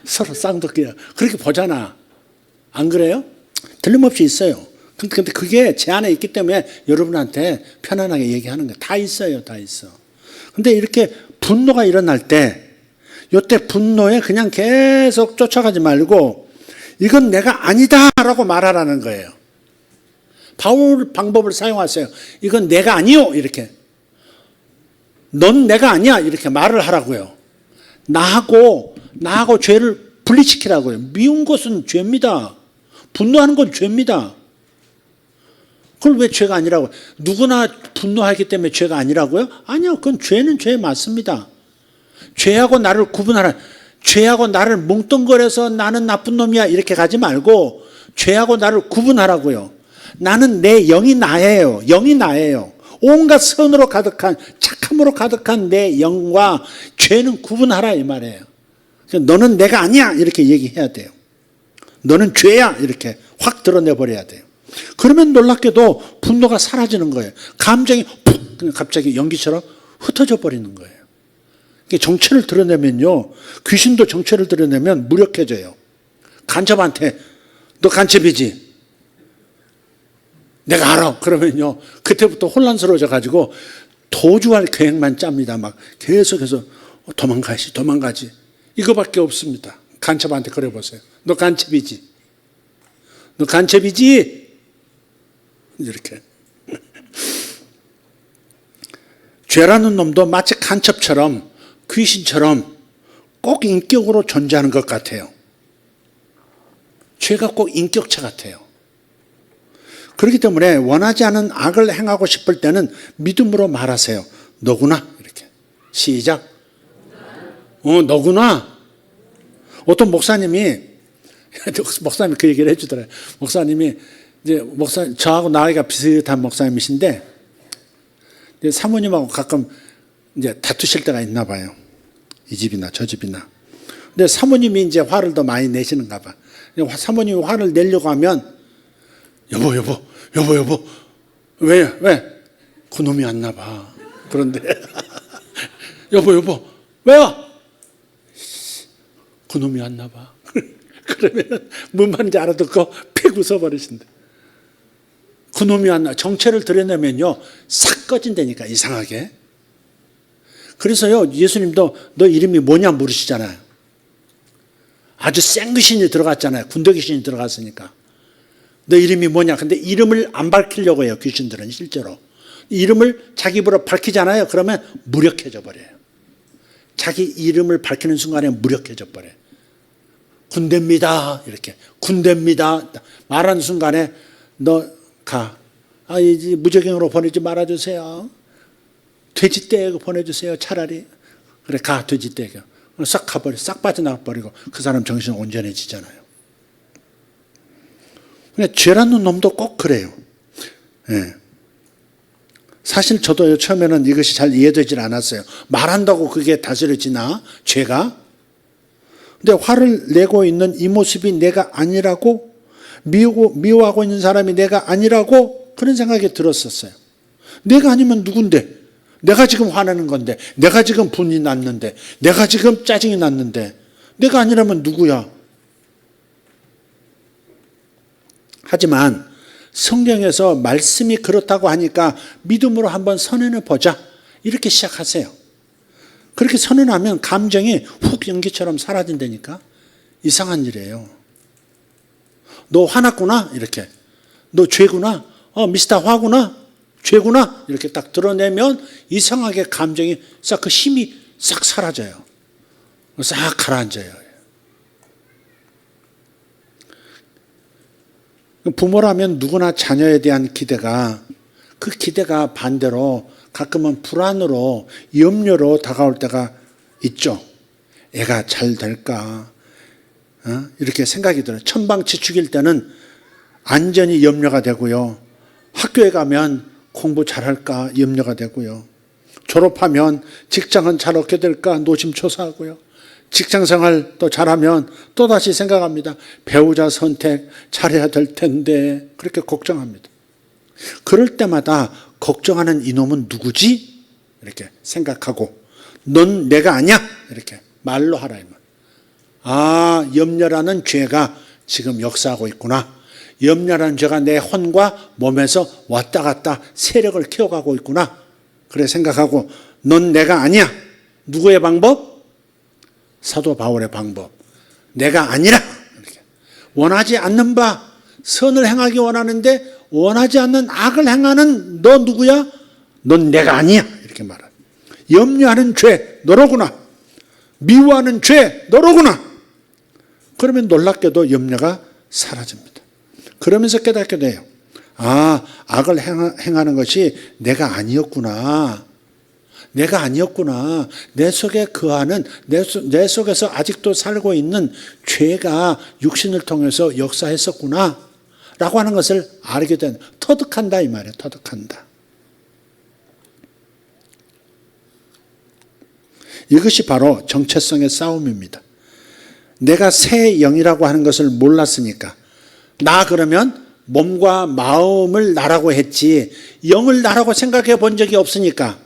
서로 쌍둥이야. 그렇게 보잖아. 안 그래요? 틀림없이 있어요. 근데 그게 제 안에 있기 때문에 여러분한테 편안하게 얘기하는 거예요. 다 있어요. 다 있어. 근데 이렇게 분노가 일어날 때, 이때 분노에 그냥 계속 쫓아가지 말고, 이건 내가 아니다라고 말하라는 거예요. 바울 방법을 사용하세요. 이건 내가 아니요. 이렇게. 넌 내가 아니야. 이렇게 말을 하라고요. 나하고 죄를 분리시키라고요. 미운 것은 죄입니다. 분노하는 건 죄입니다. 그걸 왜 죄가 아니라고? 누구나 분노하기 때문에 죄가 아니라고요? 아니요. 그건 죄는 죄 맞습니다. 죄하고 나를 구분하라. 죄하고 나를 뭉뚱거려서 나는 나쁜 놈이야 이렇게 가지 말고 죄하고 나를 구분하라고요. 나는 내 영이 나예요. 영이 나예요. 온갖 선으로 가득한, 착함으로 가득한 내 영과 죄는 구분하라 이 말이에요. 너는 내가 아니야 이렇게 얘기해야 돼요. 너는 죄야 이렇게 확 드러내버려야 돼요. 그러면 놀랍게도 분노가 사라지는 거예요. 감정이 푹 갑자기 연기처럼 흩어져 버리는 거예요. 정체를 드러내면요, 귀신도 정체를 드러내면 무력해져요. 간첩한테 너 간첩이지? 내가 알아. 그러면요, 그때부터 혼란스러워져 가지고 도주할 계획만 짭니다. 막 계속해서 도망가지. 이거밖에 없습니다. 간첩한테 그래 보세요. 너 간첩이지? 너 간첩이지? 이렇게. 죄라는 놈도 마치 간첩처럼, 귀신처럼 꼭 인격으로 존재하는 것 같아요. 죄가 꼭 인격체 같아요. 그렇기 때문에 원하지 않은 악을 행하고 싶을 때는 믿음으로 말하세요. 너구나. 이렇게. 시작. 너구나. 어떤 목사님이 그 얘기를 해주더라고요. 목사님이 이제 저하고 나이가 비슷한 목사님이신데, 사모님하고 가끔 이제 다투실 때가 있나 봐요. 이 집이나 저 집이나. 근데 사모님이 이제 화를 더 많이 내시는가 봐. 사모님이 화를 내려고 하면, 여보. 왜? 그놈이 왔나 봐. 그런데, 여보, 왜 와? 그놈이 왔나 봐. 그러면 뭔 말인지 알아듣고 픽 웃어버리신대. 그놈이 왔나. 정체를 드러내면요, 싹 꺼진다니까, 이상하게. 그래서요, 예수님도 너 이름이 뭐냐 물으시잖아요. 아주 센 귀신이 들어갔잖아요. 군대 귀신이 들어갔으니까. 너 이름이 뭐냐. 근데 이름을 안 밝히려고 해요, 귀신들은 실제로. 이름을 자기 입으로 밝히잖아요. 그러면 무력해져 버려요. 자기 이름을 밝히는 순간에 무력해져 버려요. 군대입니다. 이렇게. 군대입니다. 말하는 순간에 너 가. 이제 무적행으로 보내지 말아주세요. 돼지떼고 보내주세요. 차라리. 그래, 가, 돼지떼고. 싹 가버려. 싹 빠져나가버리고 그 사람 정신 온전해지잖아요. 근데 죄라는 놈도 꼭 그래요. 예. 사실 저도 처음에는 이것이 잘 이해되질 않았어요. 말한다고 그게 다스려지나? 죄가? 근데 화를 내고 있는 이 모습이 내가 아니라고? 미워하고 있는 사람이 내가 아니라고? 그런 생각이 들었었어요. 내가 아니면 누군데? 내가 지금 화내는 건데, 내가 지금 분이 났는데, 내가 지금 짜증이 났는데, 내가 아니라면 누구야? 하지만 성경에서 말씀이 그렇다고 하니까 믿음으로 한번 선언해 보자. 이렇게 시작하세요. 그렇게 선언하면 감정이 훅 연기처럼 사라진다니까. 이상한 일이에요. 너 화났구나? 이렇게. 너 죄구나? 미스터 화구나? 죄구나? 이렇게 딱 드러내면 이상하게 감정이 싹 그 힘이 싹 사라져요. 싹 가라앉아요. 부모라면 누구나 자녀에 대한 기대가 그 기대가 반대로 가끔은 불안으로 염려로 다가올 때가 있죠. 애가 잘 될까? 이렇게 생각이 들어요. 천방지축일 때는 안전이 염려가 되고요. 학교에 가면 공부 잘할까 염려가 되고요. 졸업하면 직장은 잘 얻게 될까 노심초사하고요. 직장생활 또 잘하면 또다시 생각합니다. 배우자 선택 잘해야 될 텐데 그렇게 걱정합니다. 그럴 때마다 걱정하는 이놈은 누구지? 이렇게 생각하고 넌 내가 아니야? 이렇게 말로 하라. 염려라는 죄가 지금 역사하고 있구나. 염려라는 죄가 내 혼과 몸에서 왔다 갔다 세력을 키워가고 있구나. 그래 생각하고 넌 내가 아니야. 누구의 방법? 사도 바울의 방법. 내가 아니라. 이렇게. 원하지 않는 바 선을 행하기 원하는데 원하지 않는 악을 행하는 너 누구야? 넌 내가 아니야. 이렇게 말합니다. 염려하는 죄 너로구나. 미워하는 죄 너로구나. 그러면 놀랍게도 염려가 사라집니다. 그러면서 깨닫게 돼요. 악을 행하는 것이 내가 아니었구나. 내가 아니었구나. 내 속에 거하는, 내 속에서 아직도 살고 있는 죄가 육신을 통해서 역사했었구나. 라고 하는 것을 알게 된, 터득한다 이 말이에요. 터득한다. 이것이 바로 정체성의 싸움입니다. 내가 새 영이라고 하는 것을 몰랐으니까 나 그러면 몸과 마음을 나라고 했지 영을 나라고 생각해 본 적이 없으니까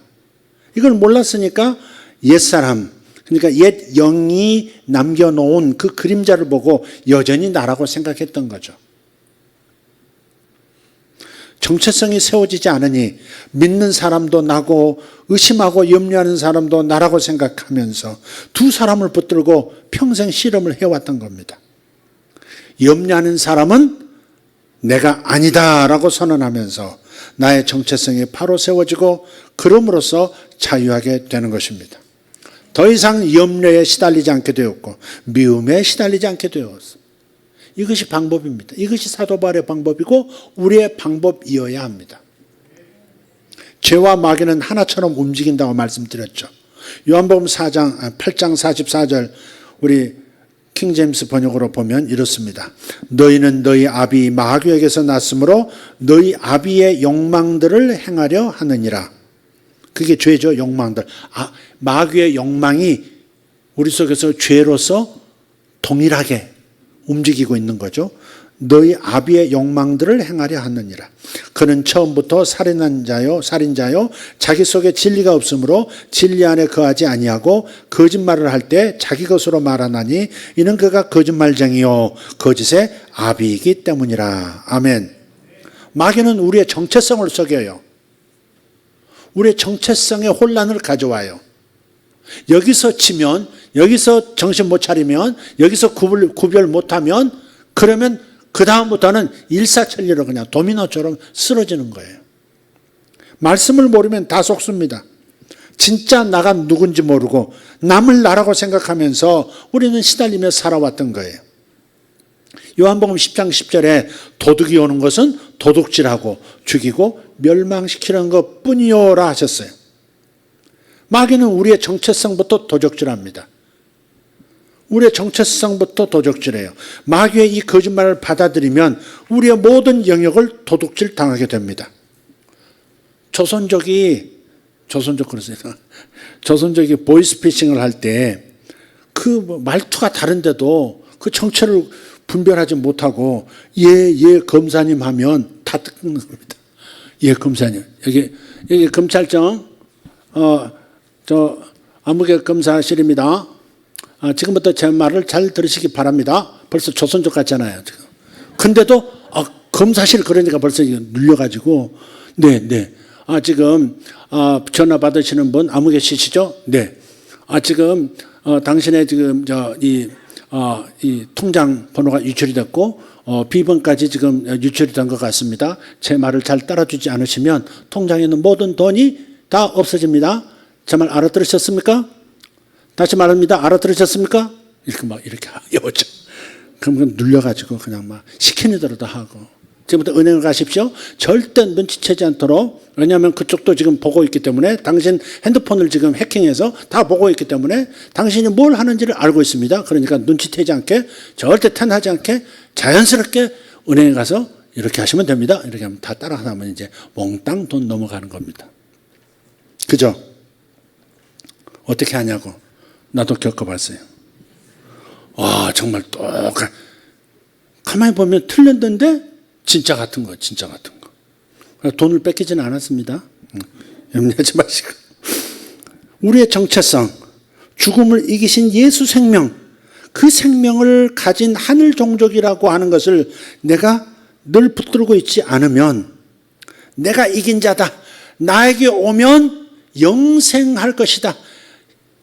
이걸 몰랐으니까 옛사람 그러니까 옛 영이 남겨놓은 그 그림자를 보고 여전히 나라고 생각했던 거죠. 정체성이 세워지지 않으니 믿는 사람도 나고 의심하고 염려하는 사람도 나라고 생각하면서 두 사람을 붙들고 평생 실험을 해왔던 겁니다. 염려하는 사람은 내가 아니다라고 선언하면서 나의 정체성이 바로 세워지고 그럼으로써 자유하게 되는 것입니다. 더 이상 염려에 시달리지 않게 되었고 미움에 시달리지 않게 되었습니다. 이것이 방법입니다. 이것이 사도 바울의 방법이고 우리의 방법이어야 합니다. 죄와 마귀는 하나처럼 움직인다고 말씀드렸죠. 요한복음 8장 44절 우리 킹제임스 번역으로 보면 이렇습니다. 너희는 너희 아비 마귀에게서 났으므로 너희 아비의 욕망들을 행하려 하느니라. 그게 죄죠. 욕망들. 마귀의 욕망이 우리 속에서 죄로서 동일하게 움직이고 있는 거죠. 너희 아비의 욕망들을 행하려 하느니라. 그는 처음부터 살인자요 자기 속에 진리가 없으므로 진리 안에 거하지 아니하고 거짓말을 할 때 자기 것으로 말하나니 이는 그가 거짓말쟁이요 거짓의 아비이기 때문이라. 아멘. 마귀는 우리의 정체성을 속여요. 우리의 정체성의 혼란을 가져와요. 여기서 치면, 여기서 정신 못 차리면, 여기서 구별 못하면 그러면 그 다음부터는 일사천리로 그냥 도미노처럼 쓰러지는 거예요. 말씀을 모르면 다 속습니다. 진짜 나가 누군지 모르고 남을 나라고 생각하면서 우리는 시달리며 살아왔던 거예요. 요한복음 10장 10절에 도둑이 오는 것은 도둑질하고 죽이고 멸망시키는 것뿐이요라 하셨어요. 마귀는 우리의 정체성부터 도적질합니다. 우리의 정체성부터 도적질해요. 마귀의 이 거짓말을 받아들이면 우리의 모든 영역을 도둑질 당하게 됩니다. 조선족이 보이스피싱을 할 때 그 말투가 다른데도 그 정체를 분별하지 못하고 예 검사님 하면 다 뜯는 겁니다. 예, 검사님. 여기 검찰청, 아무개 검사실입니다. 지금부터 제 말을 잘 들으시기 바랍니다. 벌써 조선족 같잖아요, 지금. 근데도, 검사실 그러니까 벌써 눌려가지고, 네. 지금, 전화 받으시는 분, 아무개 씨시죠? 네. 지금, 당신의 지금, 이 통장 번호가 유출이 됐고, 비번까지 지금 유출이 된 것 같습니다. 제 말을 잘 따라주지 않으시면 통장에 있는 모든 돈이 다 없어집니다. 제 말 알아들으셨습니까? 다시 말합니다. 알아들으셨습니까? 이렇게 여쭤. 그럼 눌려가지고 그냥 막 시키는 대로 다 하고. 지금부터 은행을 가십시오. 절대 눈치채지 않도록. 왜냐하면 그쪽도 지금 보고 있기 때문에 당신 핸드폰을 지금 해킹해서 다 보고 있기 때문에 당신이 뭘 하는지를 알고 있습니다. 그러니까 눈치채지 않게 절대 탄하지 않게 자연스럽게 은행에 가서 이렇게 하시면 됩니다. 이렇게 하면 다 따라하면 이제 몽땅 돈 넘어가는 겁니다. 그죠? 어떻게 하냐고. 나도 겪어봤어요. 와, 정말 똑같. 가만히 보면 틀렸는데 진짜 같은 거. 돈을 뺏기지는 않았습니다. 염려하지 마시고. 우리의 정체성, 죽음을 이기신 예수 생명, 그 생명을 가진 하늘 종족이라고 하는 것을 내가 늘 붙들고 있지 않으면 내가 이긴 자다. 나에게 오면 영생할 것이다.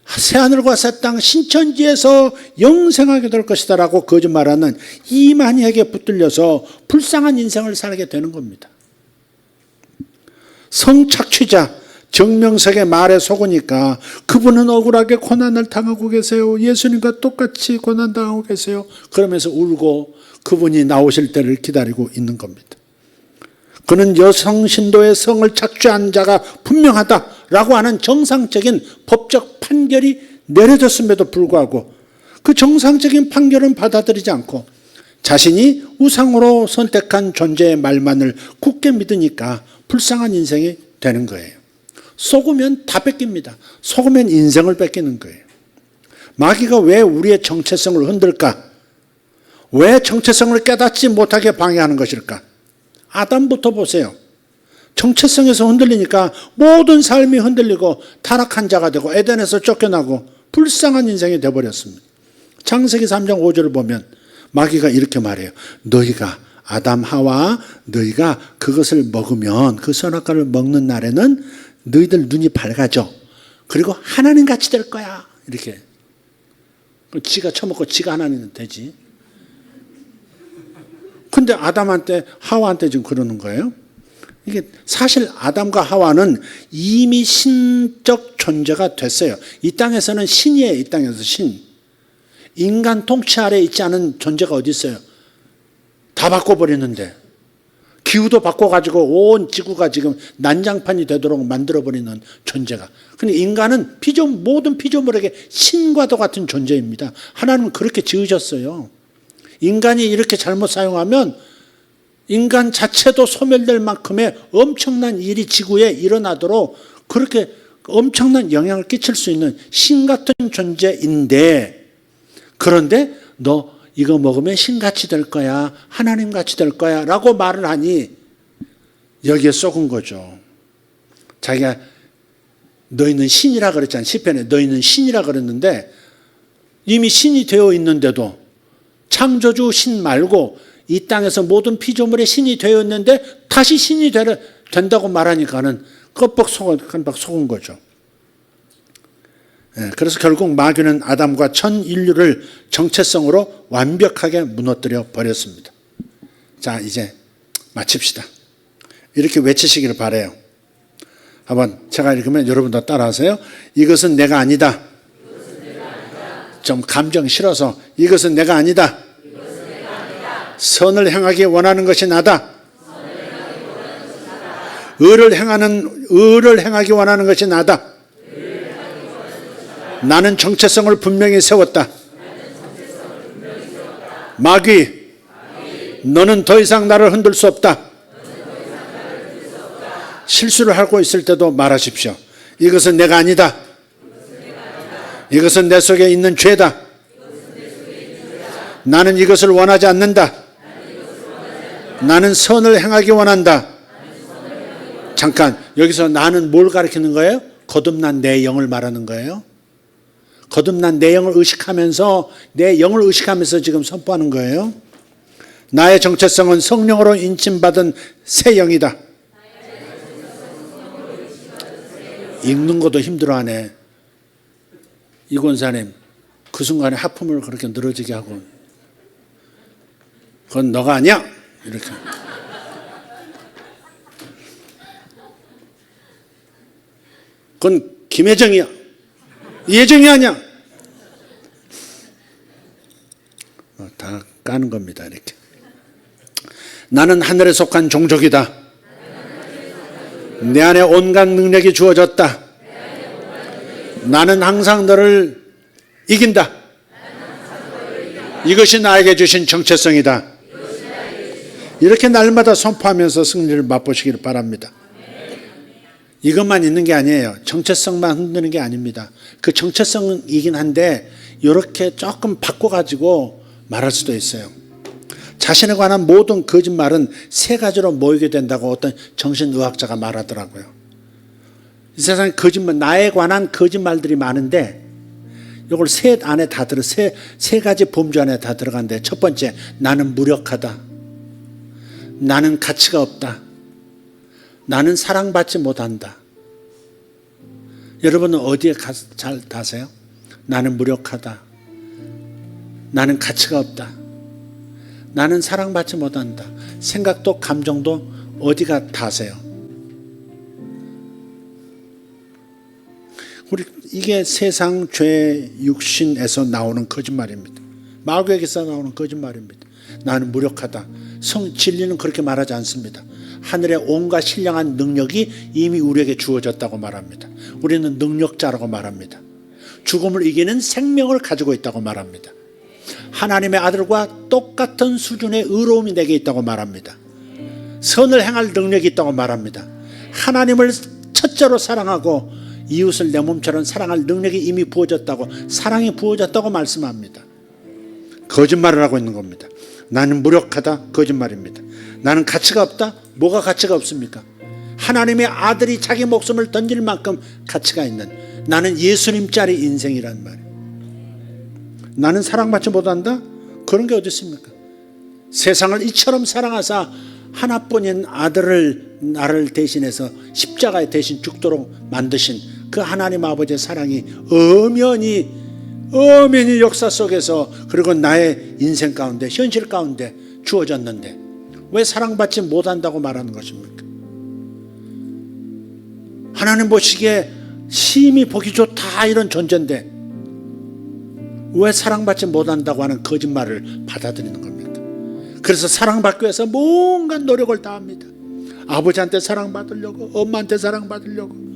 새하늘과 새 땅 신천지에서 영생하게 될 것이다 라고 거짓말하는 이만희에게 붙들려서 불쌍한 인생을 살게 되는 겁니다. 성착취자 정명석의 말에 속으니까 그분은 억울하게 고난을 당하고 계세요. 예수님과 똑같이 고난당하고 계세요. 그러면서 울고 그분이 나오실 때를 기다리고 있는 겁니다. 그는 여성 신도의 성을 착취한 자가 분명하다라고 하는 정상적인 법적 판결이 내려졌음에도 불구하고 그 정상적인 판결은 받아들이지 않고 자신이 우상으로 선택한 존재의 말만을 굳게 믿으니까 불쌍한 인생이 되는 거예요. 속으면 다 뺏깁니다. 속으면 인생을 뺏기는 거예요. 마귀가 왜 우리의 정체성을 흔들까? 왜 정체성을 깨닫지 못하게 방해하는 것일까? 아담부터 보세요. 정체성에서 흔들리니까 모든 삶이 흔들리고 타락한 자가 되고 에덴에서 쫓겨나고 불쌍한 인생이 되어버렸습니다. 창세기 3장 5절을 보면 마귀가 이렇게 말해요. 너희가 아담 하와 너희가 그것을 먹으면 그 선악과를 먹는 날에는 너희들 눈이 밝아져. 그리고 하나님 같이 될 거야. 이렇게. 지가 처먹고 지가 하나님은 되지. 근데 아담한테 하와한테 지금 그러는 거예요. 이게 사실 아담과 하와는 이미 신적 존재가 됐어요. 이 땅에서는 신이에요. 이 땅에서 신. 인간 통치 아래 있지 않은 존재가 어디 있어요? 다 바꿔버리는데 기후도 바꿔가지고 온 지구가 지금 난장판이 되도록 만들어버리는 존재가. 근데 인간은 모든 피조물에게 신과도 같은 존재입니다. 하나님은 그렇게 지으셨어요. 인간이 이렇게 잘못 사용하면 인간 자체도 소멸될 만큼의 엄청난 일이 지구에 일어나도록 그렇게 엄청난 영향을 끼칠 수 있는 신 같은 존재인데, 그런데 너 이거 먹으면 신같이 될 거야, 하나님같이 될 거야 라고 말을 하니 여기에 속은 거죠. 자기가 너희는 신이라 그랬잖아요. 시편에 너희는 신이라 그랬는데 이미 신이 되어 있는데도 창조주 신 말고 이 땅에서 모든 피조물의 신이 되어 있는데 다시 신이 된다고 말하니까는 깜빡 속은 거죠. 그래서 결국 마귀는 아담과 전 인류를 정체성으로 완벽하게 무너뜨려 버렸습니다. 자, 이제 마칩시다. 이렇게 외치시기를 바라요. 한번 제가 읽으면 여러분도 따라하세요. 이것은 내가 아니다. 좀 감정 실어서 이것은 내가 아니다. 선을 행하기 원하는 것이 나다. 의를 행하기 원하는 것이 나다. 나는 정체성을 분명히 세웠다. 마귀, 너는 더 이상 나를 흔들 수 없다. 실수를 하고 있을 때도 말하십시오. 이것은 내가 아니다. 이것은 내 속에 있는 죄다. 나는 이것을 원하지 않는다. 나는 선을 행하기 원한다. 잠깐, 여기서 나는 뭘 가리키는 거예요? 거듭난 내 영을 말하는 거예요. 거듭난 내 영을 의식하면서, 내 영을 의식하면서 지금 선포하는 거예요. 나의 정체성은 성령으로 인침받은 새 영이다. 읽는 것도 힘들어하네. 이 권사님, 그 순간에 하품을 그렇게 늘어지게 하고, 그건 너가 아니야! 이렇게. 그건 김혜정이야. 이혜정이 아니야. 다 까는 겁니다. 이렇게. 나는 하늘에 속한 종족이다. 내 안에 온갖 능력이 주어졌다. 나는 항상 너를 이긴다. 이것이 나에게 주신 정체성이다. 이렇게 날마다 선포하면서 승리를 맛보시기를 바랍니다. 이것만 있는 게 아니에요. 정체성만 흔드는 게 아닙니다. 그 정체성이긴 한데 이렇게 조금 바꿔가지고 말할 수도 있어요. 자신에 관한 모든 거짓말은 세 가지로 모이게 된다고 어떤 정신의학자가 말하더라고요. 이 세상에 거짓말, 나에 관한 거짓말들이 많은데 이걸 셋 안에 다 세 가지 범주 안에 다 들어간대. 첫 번째, 나는 무력하다. 나는 가치가 없다. 나는 사랑받지 못한다. 여러분은 어디에 잘 다세요? 나는 무력하다. 나는 가치가 없다. 나는 사랑받지 못한다. 생각도 감정도 어디가 다세요? 이게 세상 죄 육신에서 나오는 거짓말입니다. 마귀에게서 나오는 거짓말입니다. 나는 무력하다. 진리는 그렇게 말하지 않습니다. 하늘의 온갖 신령한 능력이 이미 우리에게 주어졌다고 말합니다. 우리는 능력자라고 말합니다. 죽음을 이기는 생명을 가지고 있다고 말합니다. 하나님의 아들과 똑같은 수준의 의로움이 내게 있다고 말합니다. 선을 행할 능력이 있다고 말합니다. 하나님을 첫째로 사랑하고 이웃을 내 몸처럼 사랑할 능력이 이미 부어졌다고, 사랑이 부어졌다고 말씀합니다. 거짓말을 하고 있는 겁니다. 나는 무력하다. 거짓말입니다. 나는 가치가 없다. 뭐가 가치가 없습니까? 하나님의 아들이 자기 목숨을 던질 만큼 가치가 있는, 나는 예수님짜리 인생이란 말이에요. 나는 사랑받지 못한다? 그런 게 어디 있습니까? 세상을 이처럼 사랑하사 하나뿐인 아들을 나를 대신해서 십자가에 대신 죽도록 만드신 그 하나님 아버지의 사랑이 엄연히 역사 속에서, 그리고 나의 인생 가운데, 현실 가운데 주어졌는데 왜 사랑받지 못한다고 말하는 것입니까? 하나님 보시기에 심히 보기 좋다 이런 존재인데 왜 사랑받지 못한다고 하는 거짓말을 받아들이는 겁니까? 그래서 사랑받기 위해서 뭔가 노력을 다합니다. 아버지한테 사랑받으려고, 엄마한테 사랑받으려고,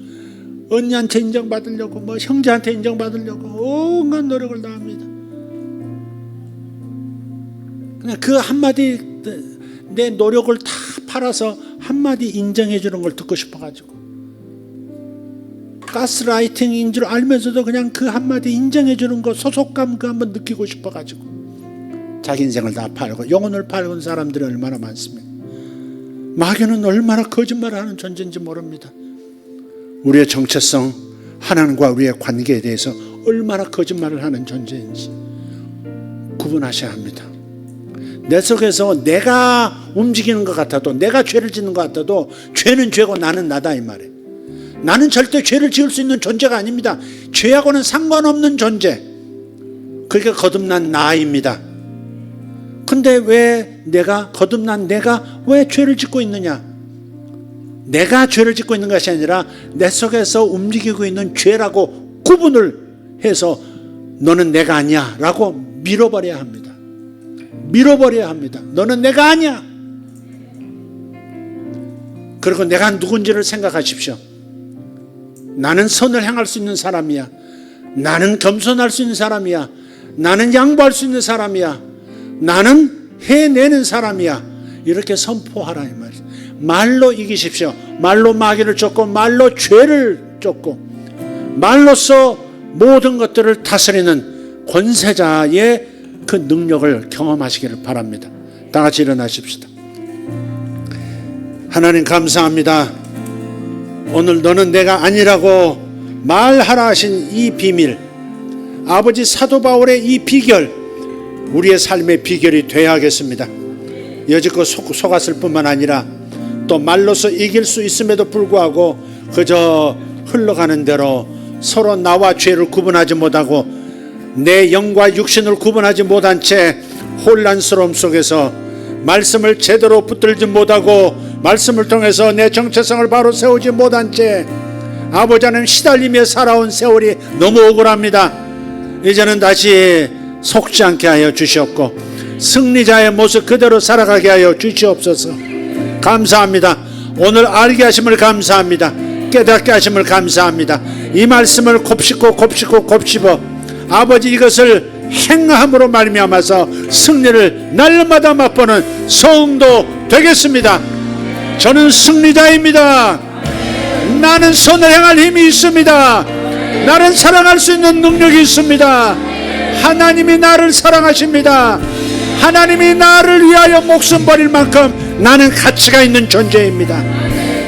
언니한테 인정받으려고, 형제한테 인정받으려고 온갖 노력을 다합니다. 그냥 그 한마디, 내 노력을 다 팔아서 한마디 인정해 주는 걸 듣고 싶어가지고, 가스라이팅인 줄 알면서도 그냥 그 한마디 인정해 주는 거, 소속감 그 한번 느끼고 싶어가지고 자기 인생을 다 팔고 영혼을 팔은 사람들이 얼마나 많습니까? 마귀는 얼마나 거짓말을 하는 존재인지 모릅니다. 우리의 정체성, 하나님과 우리의 관계에 대해서 얼마나 거짓말을 하는 존재인지 구분하셔야 합니다. 내 속에서 내가 움직이는 것 같아도, 내가 죄를 짓는 것 같아도 죄는 죄고 나는 나다 이 말이에요. 나는 절대 죄를 지을 수 있는 존재가 아닙니다. 죄하고는 상관없는 존재, 그게 거듭난 나입니다. 근데 왜 거듭난 내가 왜 죄를 짓고 있느냐? 내가 죄를 짓고 있는 것이 아니라 내 속에서 움직이고 있는 죄라고 구분을 해서 너는 내가 아니야 라고 밀어버려야 합니다. 밀어버려야 합니다. 너는 내가 아니야. 그리고 내가 누군지를 생각하십시오. 나는 선을 행할 수 있는 사람이야. 나는 겸손할 수 있는 사람이야. 나는 양보할 수 있는 사람이야. 나는 해내는 사람이야. 이렇게 선포하라 이 말이야. 말로 이기십시오. 말로 마귀를 쫓고, 말로 죄를 쫓고, 말로써 모든 것들을 다스리는 권세자의 그 능력을 경험하시기를 바랍니다. 다 같이 일어나십시다. 하나님 감사합니다. 오늘 너는 내가 아니라고 말하라 하신 이 비밀, 아버지 사도 바울의 이 비결, 우리의 삶의 비결이 되어야 하겠습니다. 여지껏 속았을 뿐만 아니라 또 말로서 이길 수 있음에도 불구하고 그저 흘러가는 대로 서로 나와 죄를 구분하지 못하고 내 영과 육신을 구분하지 못한 채 혼란스러움 속에서 말씀을 제대로 붙들지 못하고 말씀을 통해서 내 정체성을 바로 세우지 못한 채 아버지 하나님 시달리며 살아온 세월이 너무 억울합니다. 이제는 다시 속지 않게 하여 주시옵고 승리자의 모습 그대로 살아가게 하여 주시옵소서. 감사합니다. 오늘 알게 하심을 감사합니다. 깨닫게 하심을 감사합니다. 이 말씀을 곱씹고 아버지 이것을 행함으로 말미암아서 승리를 날마다 맛보는 성도 되겠습니다. 저는 승리자입니다. 나는 선을 행할 힘이 있습니다. 나는 사랑할 수 있는 능력이 있습니다. 하나님이 나를 사랑하십니다. 하나님이 나를 위하여 목숨 버릴 만큼 나는 가치가 있는 존재입니다.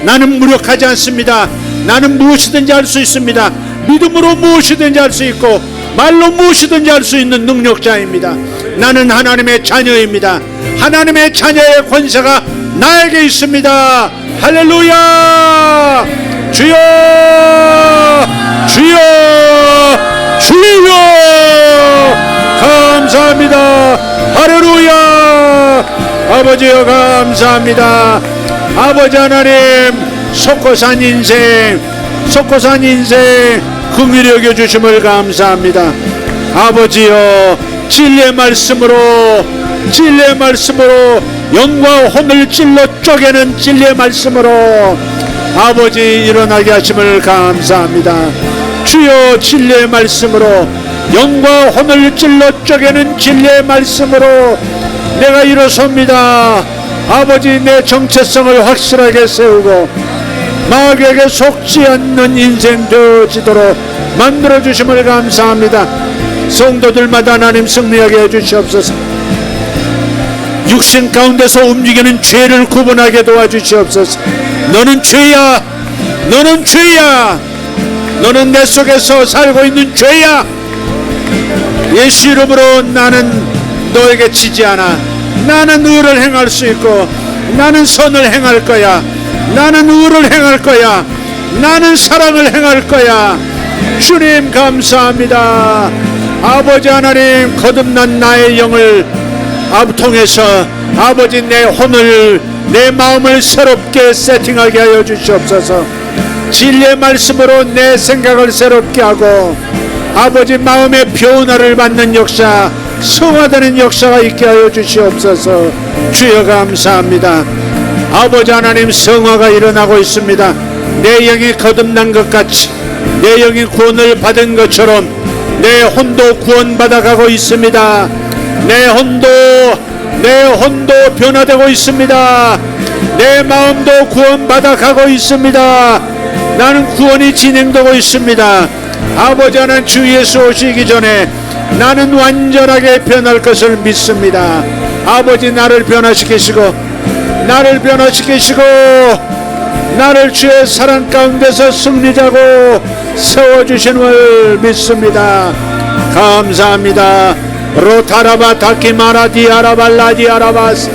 나는 무력하지 않습니다. 나는 무엇이든지 할 수 있습니다. 믿음으로 무엇이든지 할 수 있고 말로 무엇이든지 할 수 있는 능력자입니다. 나는 하나님의 자녀입니다. 하나님의 자녀의 권세가 나에게 있습니다. 할렐루야. 주여 주여 주여 감사합니다. 할렐루야. 아버지여 감사합니다. 아버지 하나님 속고산 인생 긍휼히 여겨주심을 감사합니다. 아버지여 진리의 말씀으로 영과 혼을 찔러 쪼개는 진리의 말씀으로 아버지 일어나게 하심을 감사합니다. 주여 진리의 말씀으로 영과 혼을 찔러 쪼개는 진리의 말씀으로 내가 일어섭니다. 아버지 내 정체성을 확실하게 세우고 마귀에게 속지 않는 인생 되어지도록 만들어주심을 감사합니다. 성도들마다 하나님 승리하게 해주시옵소서. 육신 가운데서 움직이는 죄를 구분하게 도와주시옵소서. 너는 죄야. 너는 죄야. 너는 내 속에서 살고 있는 죄야. 예수 이름으로 나는 너에게 지지 않아. 나는 의를 행할 수 있고 나는 선을 행할 거야. 나는 의를 행할 거야. 나는 사랑을 행할 거야. 주님 감사합니다. 아버지 하나님 거듭난 나의 영을 통해서 아버지 내 혼을 내 마음을 새롭게 세팅하게 하여 주시옵소서. 진리의 말씀으로 내 생각을 새롭게 하고 아버지 마음의 변화를 받는 역사, 성화되는 역사가 있게 하여 주시옵소서. 주여 감사합니다. 아버지 하나님 성화가 일어나고 있습니다. 내 영이 거듭난 것 같이 내 영이 구원을 받은 것처럼 내 혼도 구원받아가고 있습니다. 내 혼도 변화되고 있습니다. 내 마음도 구원받아가고 있습니다. 나는 구원이 진행되고 있습니다. 아버지 하나님 주 예수 오시기 전에 나는 완전하게 변할 것을 믿습니다. 아버지 나를 변화시키시고 나를 주의 사랑 가운데서 승리자고 세워주시는 믿습니다. 감사합니다. 로타라바 타키마라 디아라발라 디아라바스.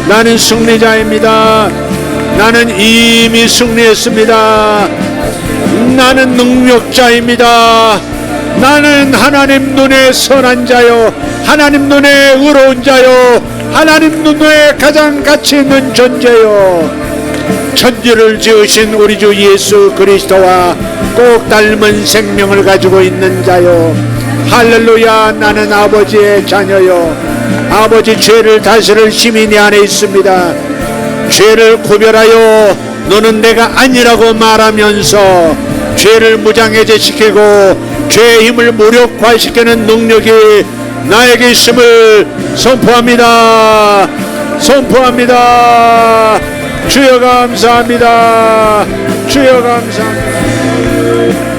나는 승리자입니다. 나는 이미 승리했습니다. 나는 능력자입니다. 나는 하나님 눈에 선한 자요, 하나님 눈에 의로운 자요, 하나님 눈에 가장 가치 있는 존재요. 천지를 지으신 우리 주 예수 그리스도와 꼭 닮은 생명을 가지고 있는 자요. 할렐루야. 나는 아버지의 자녀요. 아버지 죄를 다스릴 힘이 내 안에 있습니다. 죄를 구별하여 너는 내가 아니라고 말하면서 죄를 무장해제시키고 죄의 힘을 무력화시키는 능력이 나에게 있음을 선포합니다. 주여 감사합니다. 주여 감사합니다.